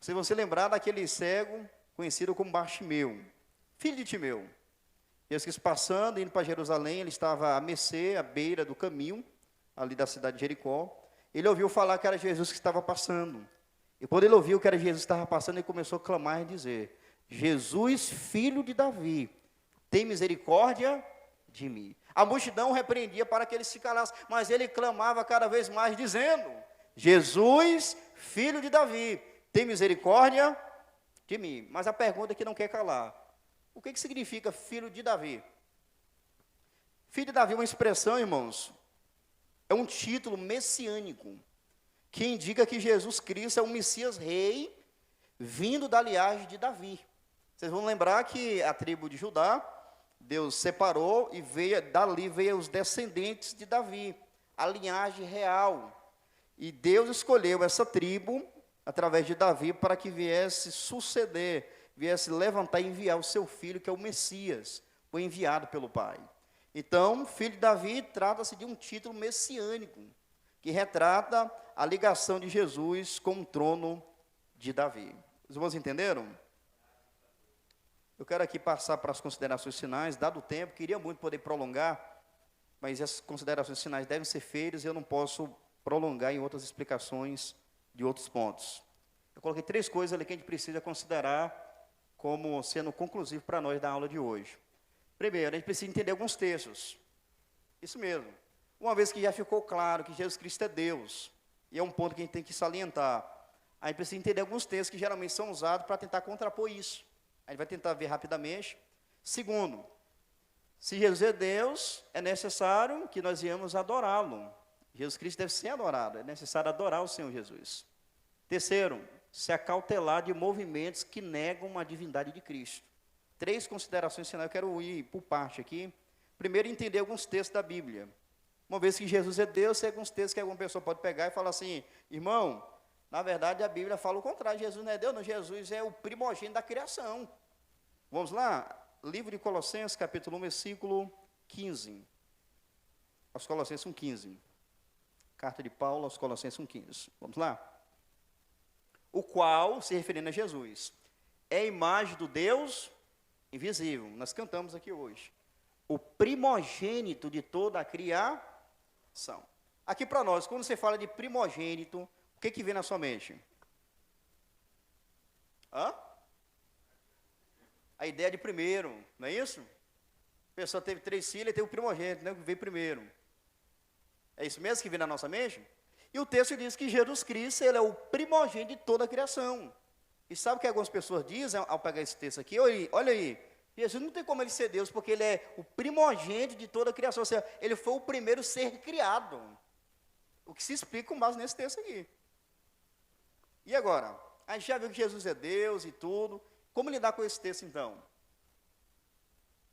Se você lembrar daquele cego, conhecido como Bartimeu, filho de Timeu. Jesus passando, indo para Jerusalém, ele estava a mercê, à beira do caminho, ali da cidade de Jericó. Ele ouviu falar que era Jesus que estava passando. E quando ele ouviu que era Jesus que estava passando, ele começou a clamar e dizer, Jesus, filho de Davi, tem misericórdia de mim. A multidão repreendia para que ele se calasse, mas ele clamava cada vez mais, dizendo, Jesus, filho de Davi, tem misericórdia de mim. Mas a pergunta é que não quer calar. O que significa filho de Davi? Filho de Davi é uma expressão, irmãos, é um título messiânico, que indica que Jesus Cristo é um Messias rei, vindo da linhagem de Davi. Vocês vão lembrar que a tribo de Judá, Deus separou e dali veio os descendentes de Davi, a linhagem real. E Deus escolheu essa tribo, através de Davi, para que viesse suceder, viesse levantar e enviar o seu filho, que é o Messias, o enviado pelo Pai. Então, filho de Davi trata-se de um título messiânico, que retrata a ligação de Jesus com o trono de Davi. Os irmãos entenderam? Eu quero aqui passar para as considerações finais, dado o tempo, queria muito poder prolongar, mas essas considerações finais devem ser feitas e eu não posso prolongar em outras explicações de outros pontos. Eu coloquei 3 coisas ali que a gente precisa considerar como sendo conclusivo para nós da aula de hoje. Primeiro, a gente precisa entender alguns textos. Isso mesmo. Uma vez que já ficou claro que Jesus Cristo é Deus, e é um ponto que a gente tem que salientar, a gente precisa entender alguns textos que geralmente são usados para tentar contrapor isso. A gente vai tentar ver rapidamente. Segundo, se Jesus é Deus, é necessário que nós viemos adorá-lo. Jesus Cristo deve ser adorado, é necessário adorar o Senhor Jesus. Terceiro, se acautelar de movimentos que negam a divindade de Cristo. 3 considerações finais, eu quero ir por parte aqui. Primeiro, entender alguns textos da Bíblia. Uma vez que Jesus é Deus, tem alguns textos que alguma pessoa pode pegar e falar assim, irmão, na verdade a Bíblia fala o contrário, Jesus não é Deus, não, Jesus é o primogênito da criação. Vamos lá? Livro de Colossenses, capítulo 1, versículo 15. Aos Colossenses 1,15. Carta de Paulo aos Colossenses 1,15. Vamos lá? O qual, se referindo a Jesus, é a imagem do Deus invisível. Nós cantamos aqui hoje. O primogênito de toda a criação. Aqui para nós, quando você fala de primogênito, o que vem na sua mente? A ideia de primeiro, não é isso? A pessoa teve 3 filhos e teve o primogênito, né, que veio primeiro. É isso mesmo que vem na nossa mente? E o texto diz que Jesus Cristo, ele é o primogênito de toda a criação. E sabe o que algumas pessoas dizem ao pegar esse texto aqui? Olha aí, Jesus não tem como ele ser Deus, porque ele é o primogênito de toda a criação, ou seja, ele foi o primeiro ser criado. O que se explica com base nesse texto aqui. E agora? A gente já viu que Jesus é Deus e tudo. Como lidar com esse texto então?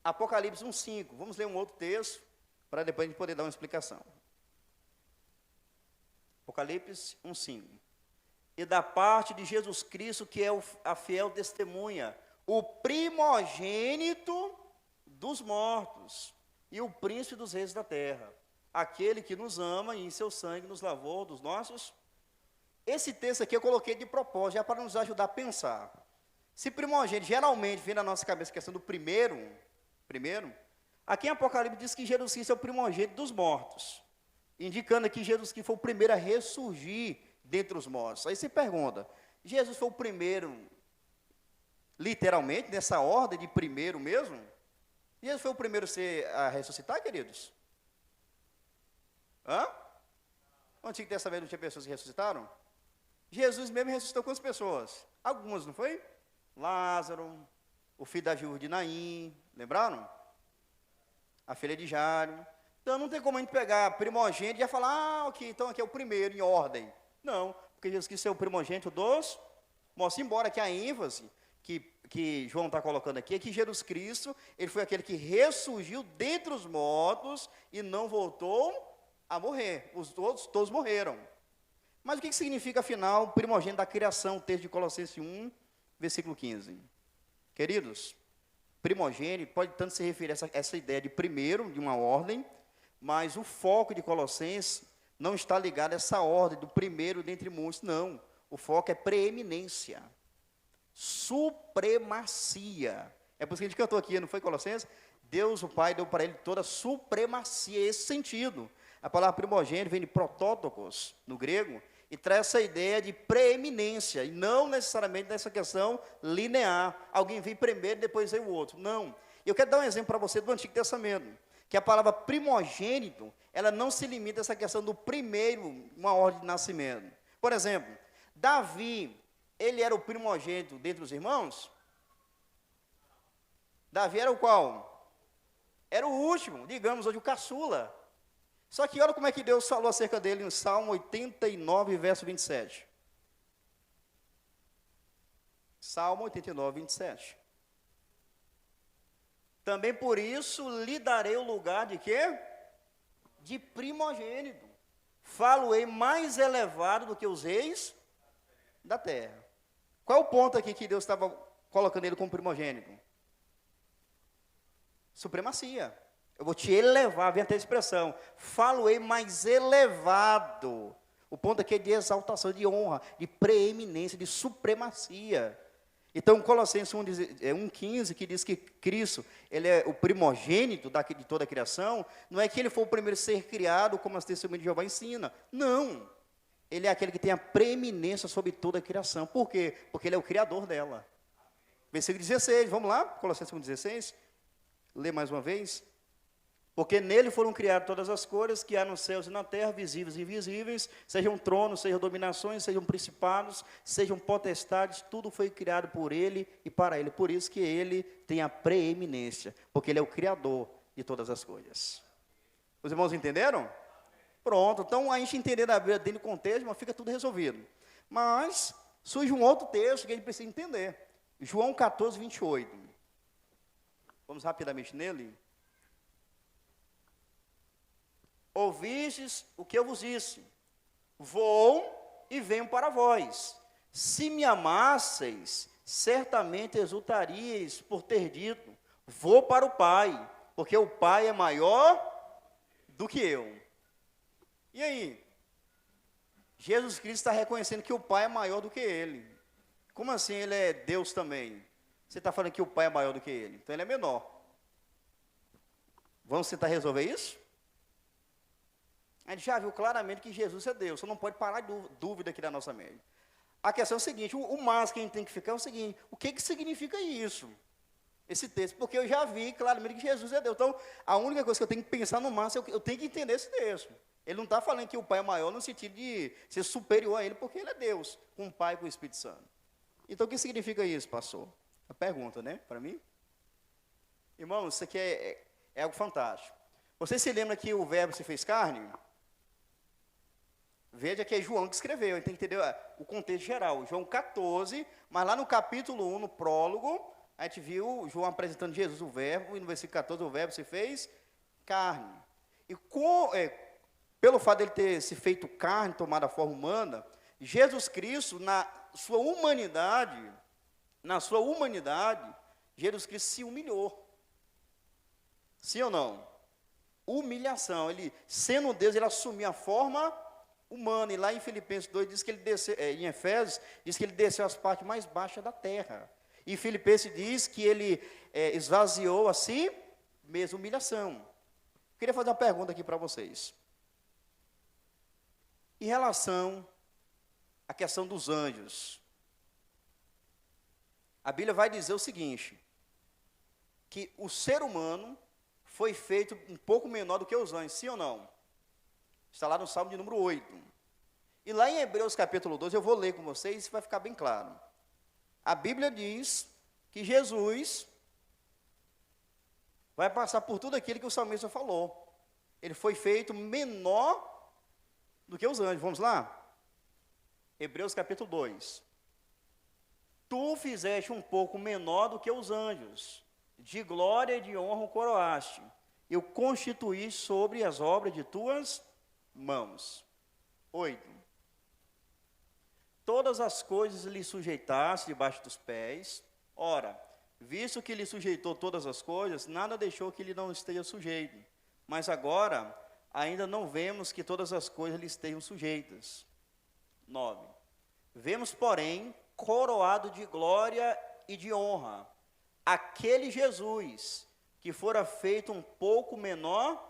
Apocalipse 1,5. Vamos ler um outro texto, para depois a gente poder dar uma explicação. Apocalipse 1,5. E da parte de Jesus Cristo, que é a fiel testemunha, o primogênito dos mortos e o príncipe dos reis da terra, aquele que nos ama e em seu sangue nos lavou dos nossos. Esse texto aqui eu coloquei de propósito, já para nos ajudar a pensar. Se primogênito geralmente vem na nossa cabeça a questão do primeiro, aqui em Apocalipse diz que Jesus Cristo é o primogênito dos mortos, indicando que Jesus Cristo foi o primeiro a ressurgir dentre os mortos. Aí você pergunta, Jesus foi o primeiro, literalmente, nessa ordem de primeiro mesmo? Jesus foi o primeiro a ressuscitar, queridos? No Antigo Testamento não tinha pessoas que ressuscitaram? Jesus mesmo ressuscitou quantas pessoas? Algumas, não foi? Lázaro, o filho da viúva de Naim, lembraram? A filha de Jairo. Então não tem como a gente pegar primogênito e já falar, ok, então aqui é o primeiro em ordem. Não, porque Jesus Cristo é o primogênito dos mortos. Embora que a ênfase que João está colocando aqui é que Jesus Cristo, ele foi aquele que ressurgiu dentre os mortos e não voltou a morrer. Os outros todos morreram. Mas o que significa, afinal, primogênito da criação, o texto de Colossenses 1, versículo 15? Queridos, primogênito pode tanto se referir a essa ideia de primeiro, de uma ordem, mas o foco de Colossenses não está ligado a essa ordem do primeiro dentre muitos, não. O foco é preeminência, supremacia. É por isso que a gente cantou aqui, não foi, Colossenses? Deus, o Pai, deu para ele toda a supremacia, esse sentido. A palavra primogênito vem de protótokos, no grego, e traz essa ideia de preeminência, e não necessariamente nessa questão linear. Alguém vem primeiro, depois vem o outro. Não. Eu quero dar um exemplo para você do Antigo Testamento, que a palavra primogênito, ela não se limita a essa questão do primeiro, uma ordem de nascimento. Por exemplo, Davi, ele era o primogênito dentre os irmãos? Davi era o qual? Era o último, digamos hoje o caçula. Só que olha como é que Deus falou acerca dele em Salmo 89, verso 27. Salmo 89, 27. Também por isso lhe darei o lugar de quê? De primogênito. Falo-ei mais elevado do que os reis da terra. Qual é o ponto aqui que Deus estava colocando ele como primogênito? Supremacia. Eu vou te elevar, vem até a expressão. Falo-ei mais elevado. O ponto aqui é de exaltação, de honra, de preeminência, de supremacia. Então, Colossenses 1,15, que diz que Cristo, ele é o primogênito de toda a criação, não é que ele foi o primeiro a ser criado, como as testemunhas de Jeová ensina. Não. Ele é aquele que tem a preeminência sobre toda a criação. Por quê? Porque ele é o criador dela. Versículo 16, vamos lá? Colossenses 1,16. Lê mais uma vez. Porque nele foram criadas todas as coisas que há nos céus e na terra, visíveis e invisíveis, sejam tronos, sejam dominações, sejam principados, sejam potestades, tudo foi criado por ele e para ele. Por isso que ele tem a preeminência, porque ele é o criador de todas as coisas. Os irmãos entenderam? Pronto, então a gente entender a Bíblia dentro do contexto, mas fica tudo resolvido. Mas surge um outro texto que a gente precisa entender. João 14, 28. Vamos rapidamente nele. Ouvistes o que eu vos disse, vou e venho para vós. Se me amasseis, certamente exultaríeis por ter dito, vou para o Pai, porque o Pai é maior do que eu. E aí? Jesus Cristo está reconhecendo que o Pai é maior do que ele. Como assim ele é Deus também? Você está falando que o Pai é maior do que ele, então ele é menor. Vamos tentar resolver isso? A gente já viu claramente que Jesus é Deus, você não pode parar de dúvida aqui na nossa mente. A questão é o seguinte, o mais que a gente tem que ficar é o seguinte, o que significa isso? Esse texto, porque eu já vi claramente que Jesus é Deus. Então, a única coisa que eu tenho que pensar no máximo é eu tenho que entender esse texto. Ele não está falando que o Pai é maior no sentido de ser superior a ele, porque ele é Deus, com o Pai e com o Espírito Santo. Então, o que significa isso, pastor? A pergunta, né, para mim? Irmão, isso aqui é algo fantástico. Você se lembra que o verbo se fez carne? Veja que é João que escreveu, tem que entender o contexto geral. João 14, mas lá no capítulo 1, no prólogo, a gente viu João apresentando Jesus, o verbo, e no versículo 14 o verbo se fez carne. E pelo fato de ele ter se feito carne, tomado a forma humana, Jesus Cristo, na sua humanidade, Jesus Cristo se humilhou. Sim ou não? Humilhação. Ele, sendo Deus, ele assumiu a forma humana. E lá em Filipenses 2, diz que ele desceu, em Efésios, diz que ele desceu às partes mais baixas da terra. E Filipenses diz que ele esvaziou a si mesmo, humilhação. Eu queria fazer uma pergunta aqui para vocês. Em relação à questão dos anjos, a Bíblia vai dizer o seguinte, que o ser humano foi feito um pouco menor do que os anjos, sim ou não? Está lá no Salmo de número 8. E lá em Hebreus capítulo 12, eu vou ler com vocês, isso vai ficar bem claro. A Bíblia diz que Jesus vai passar por tudo aquilo que o salmista falou. ele foi feito menor do que os anjos. Vamos lá? Hebreus capítulo 2. Tu fizeste um pouco menor do que os anjos, de glória e de honra o coroaste, eu constituí sobre as obras de tuas mãos. 8. Todas as coisas lhe sujeitaste debaixo dos pés. Ora, visto que lhe sujeitou todas as coisas, nada deixou que lhe não esteja sujeito. Mas agora, ainda não vemos que todas as coisas lhe estejam sujeitas. 9. Vemos, porém, coroado de glória e de honra, aquele Jesus, que fora feito um pouco menor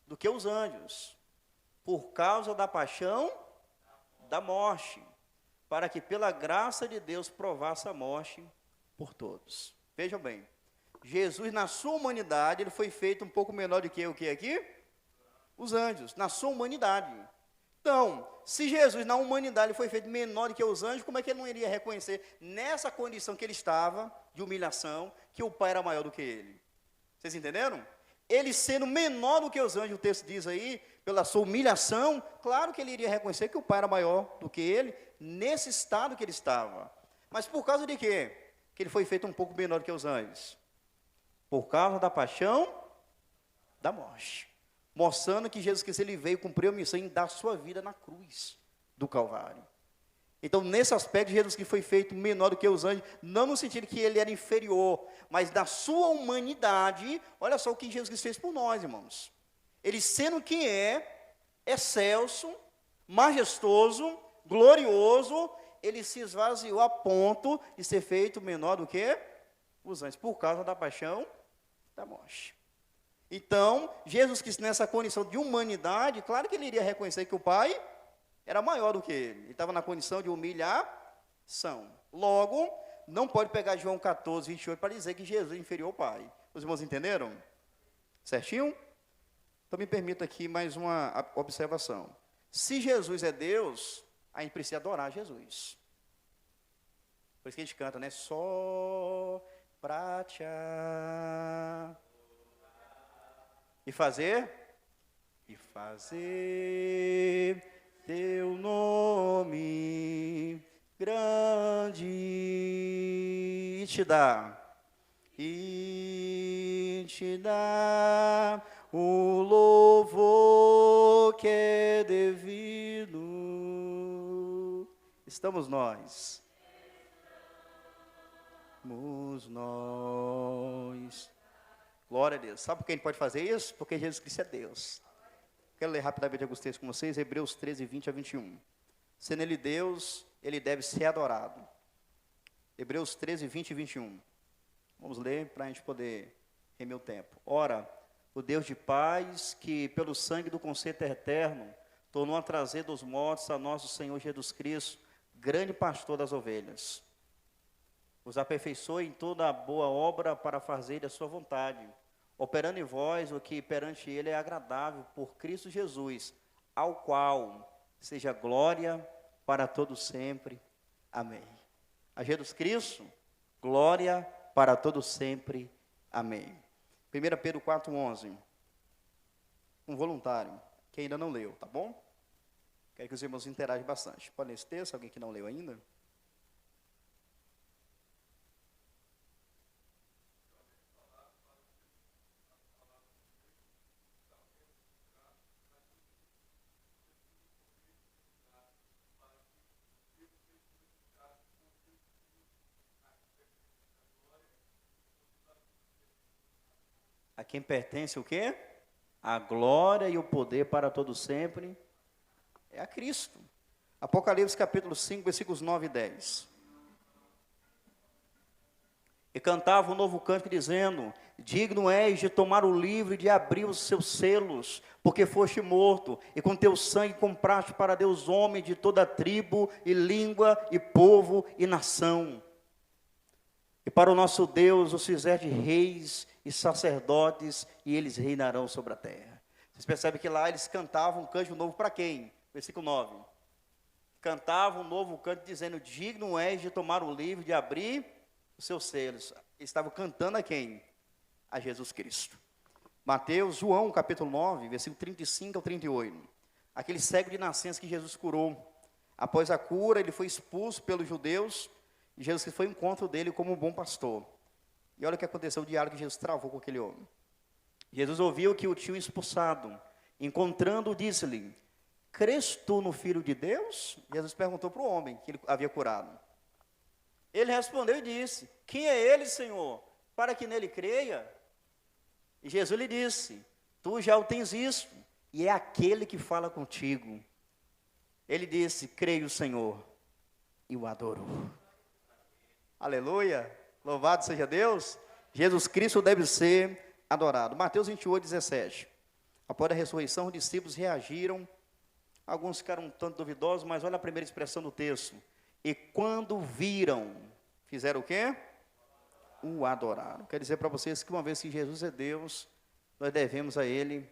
do que os anjos, por causa da paixão da morte, para que pela graça de Deus provasse a morte por todos. Vejam bem, Jesus na sua humanidade, ele foi feito um pouco menor do que o que aqui? Os anjos, na sua humanidade. Então, se Jesus na humanidade foi feito menor do que os anjos, como é que ele não iria reconhecer, nessa condição que ele estava, de humilhação, que o Pai era maior do que ele? Vocês entenderam? Ele sendo menor do que os anjos, o texto diz aí, pela sua humilhação, claro que ele iria reconhecer que o Pai era maior do que ele, nesse estado que ele estava. Mas por causa de quê? Que ele foi feito um pouco menor do que os anjos. Por causa da paixão da morte. Mostrando que Jesus Cristo ele veio cumprir a missão em dar sua vida na cruz do Calvário. Então, nesse aspecto, Jesus Cristo foi feito menor do que os anjos, não no sentido que ele era inferior, mas da sua humanidade. Olha só o que Jesus Cristo fez por nós, irmãos. Ele sendo quem é excelso, majestoso, glorioso, ele se esvaziou a ponto de ser feito menor do que os anjos, por causa da paixão da morte. Então, Jesus Cristo nessa condição de humanidade, claro que ele iria reconhecer que o Pai era maior do que ele. Ele estava na condição de humilhação. Logo, não pode pegar João 14, 28 para dizer que Jesus é inferior ao Pai. Os irmãos entenderam? Certinho? Então me permita aqui mais uma observação. Se Jesus é Deus, a gente precisa adorar Jesus. Por isso que a gente canta, né? Só pra te e fazer teu nome grande e te dar o louvor que é devido. Estamos nós. Glória a Deus. Sabe por que a gente pode fazer isso? Porque Jesus Cristo é Deus. Quero ler rapidamente alguns textos com vocês. Hebreus 13, 20 a 21. Sendo ele Deus, ele deve ser adorado. Hebreus 13, 20 e 21. Vamos ler para a gente poder remer o tempo. Ora, o Deus de paz, que pelo sangue do concerto eterno, tornou a trazer dos mortos a nosso Senhor Jesus Cristo, grande pastor das ovelhas. Os aperfeiçoe em toda a boa obra para fazer a sua vontade, operando em vós o que perante ele é agradável por Cristo Jesus, ao qual seja glória para todos sempre. Amém. A Jesus Cristo, glória para todos sempre. Amém. 1 Pedro 4,11. Um voluntário que ainda não leu, tá bom? Quero que os irmãos interagem bastante. Pode ler esse texto, alguém que não leu ainda? A quem pertence o quê? A glória e o poder para todo sempre é a Cristo. Apocalipse capítulo 5, versículos 9 e 10. E cantava um novo cântico dizendo: digno és de tomar o livro e de abrir os seus selos, porque foste morto, e com teu sangue compraste para Deus homens de toda tribo, e língua, e povo, e nação. E para o nosso Deus os fizeste reis e sacerdotes, e eles reinarão sobre a terra. Vocês percebem que lá eles cantavam um cântico novo para quem? Versículo 9. Cantavam um novo cântico dizendo: digno és de tomar o livro, de abrir os seus selos. Eles estavam cantando a quem? A Jesus Cristo. Mateus, João, capítulo 9, versículo 35 ao 38. Aquele cego de nascença que Jesus curou. Após a cura, ele foi expulso pelos judeus, e Jesus foi ao encontro dele como um bom pastor. E olha o que aconteceu, o diálogo que Jesus travou com aquele homem. Jesus ouviu que o tinham expulsado. Encontrando-o, disse-lhe: crês tu no Filho de Deus? Jesus perguntou para o homem que ele havia curado. Ele respondeu e disse: quem é ele, Senhor, para que nele creia? E Jesus lhe disse: tu já o tens visto, e é aquele que fala contigo. Ele disse: creio, Senhor, e o adorou. Aleluia, louvado seja Deus. Jesus Cristo deve ser adorado. Mateus 28, 17. Após a ressurreição, os discípulos reagiram. Alguns ficaram um tanto duvidosos, mas olha a primeira expressão do texto. E quando viram, fizeram o quê? O adoraram. Quero dizer para vocês que uma vez que Jesus é Deus, nós devemos a Ele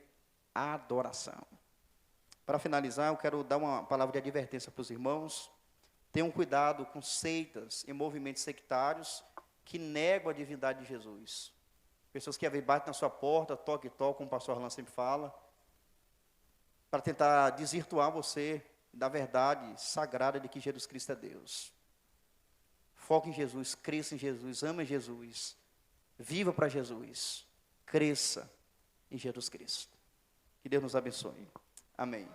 a adoração. Para finalizar, eu quero dar uma palavra de advertência para os irmãos. Tenham cuidado com seitas e movimentos sectários que negam a divindade de Jesus. Pessoas que batem na sua porta, toque, como o pastor Arlan sempre fala, para tentar desvirtuar você da verdade sagrada de que Jesus Cristo é Deus. Foque em Jesus, cresça em Jesus, ame Jesus, viva para Jesus, cresça em Jesus Cristo. Que Deus nos abençoe. Amém.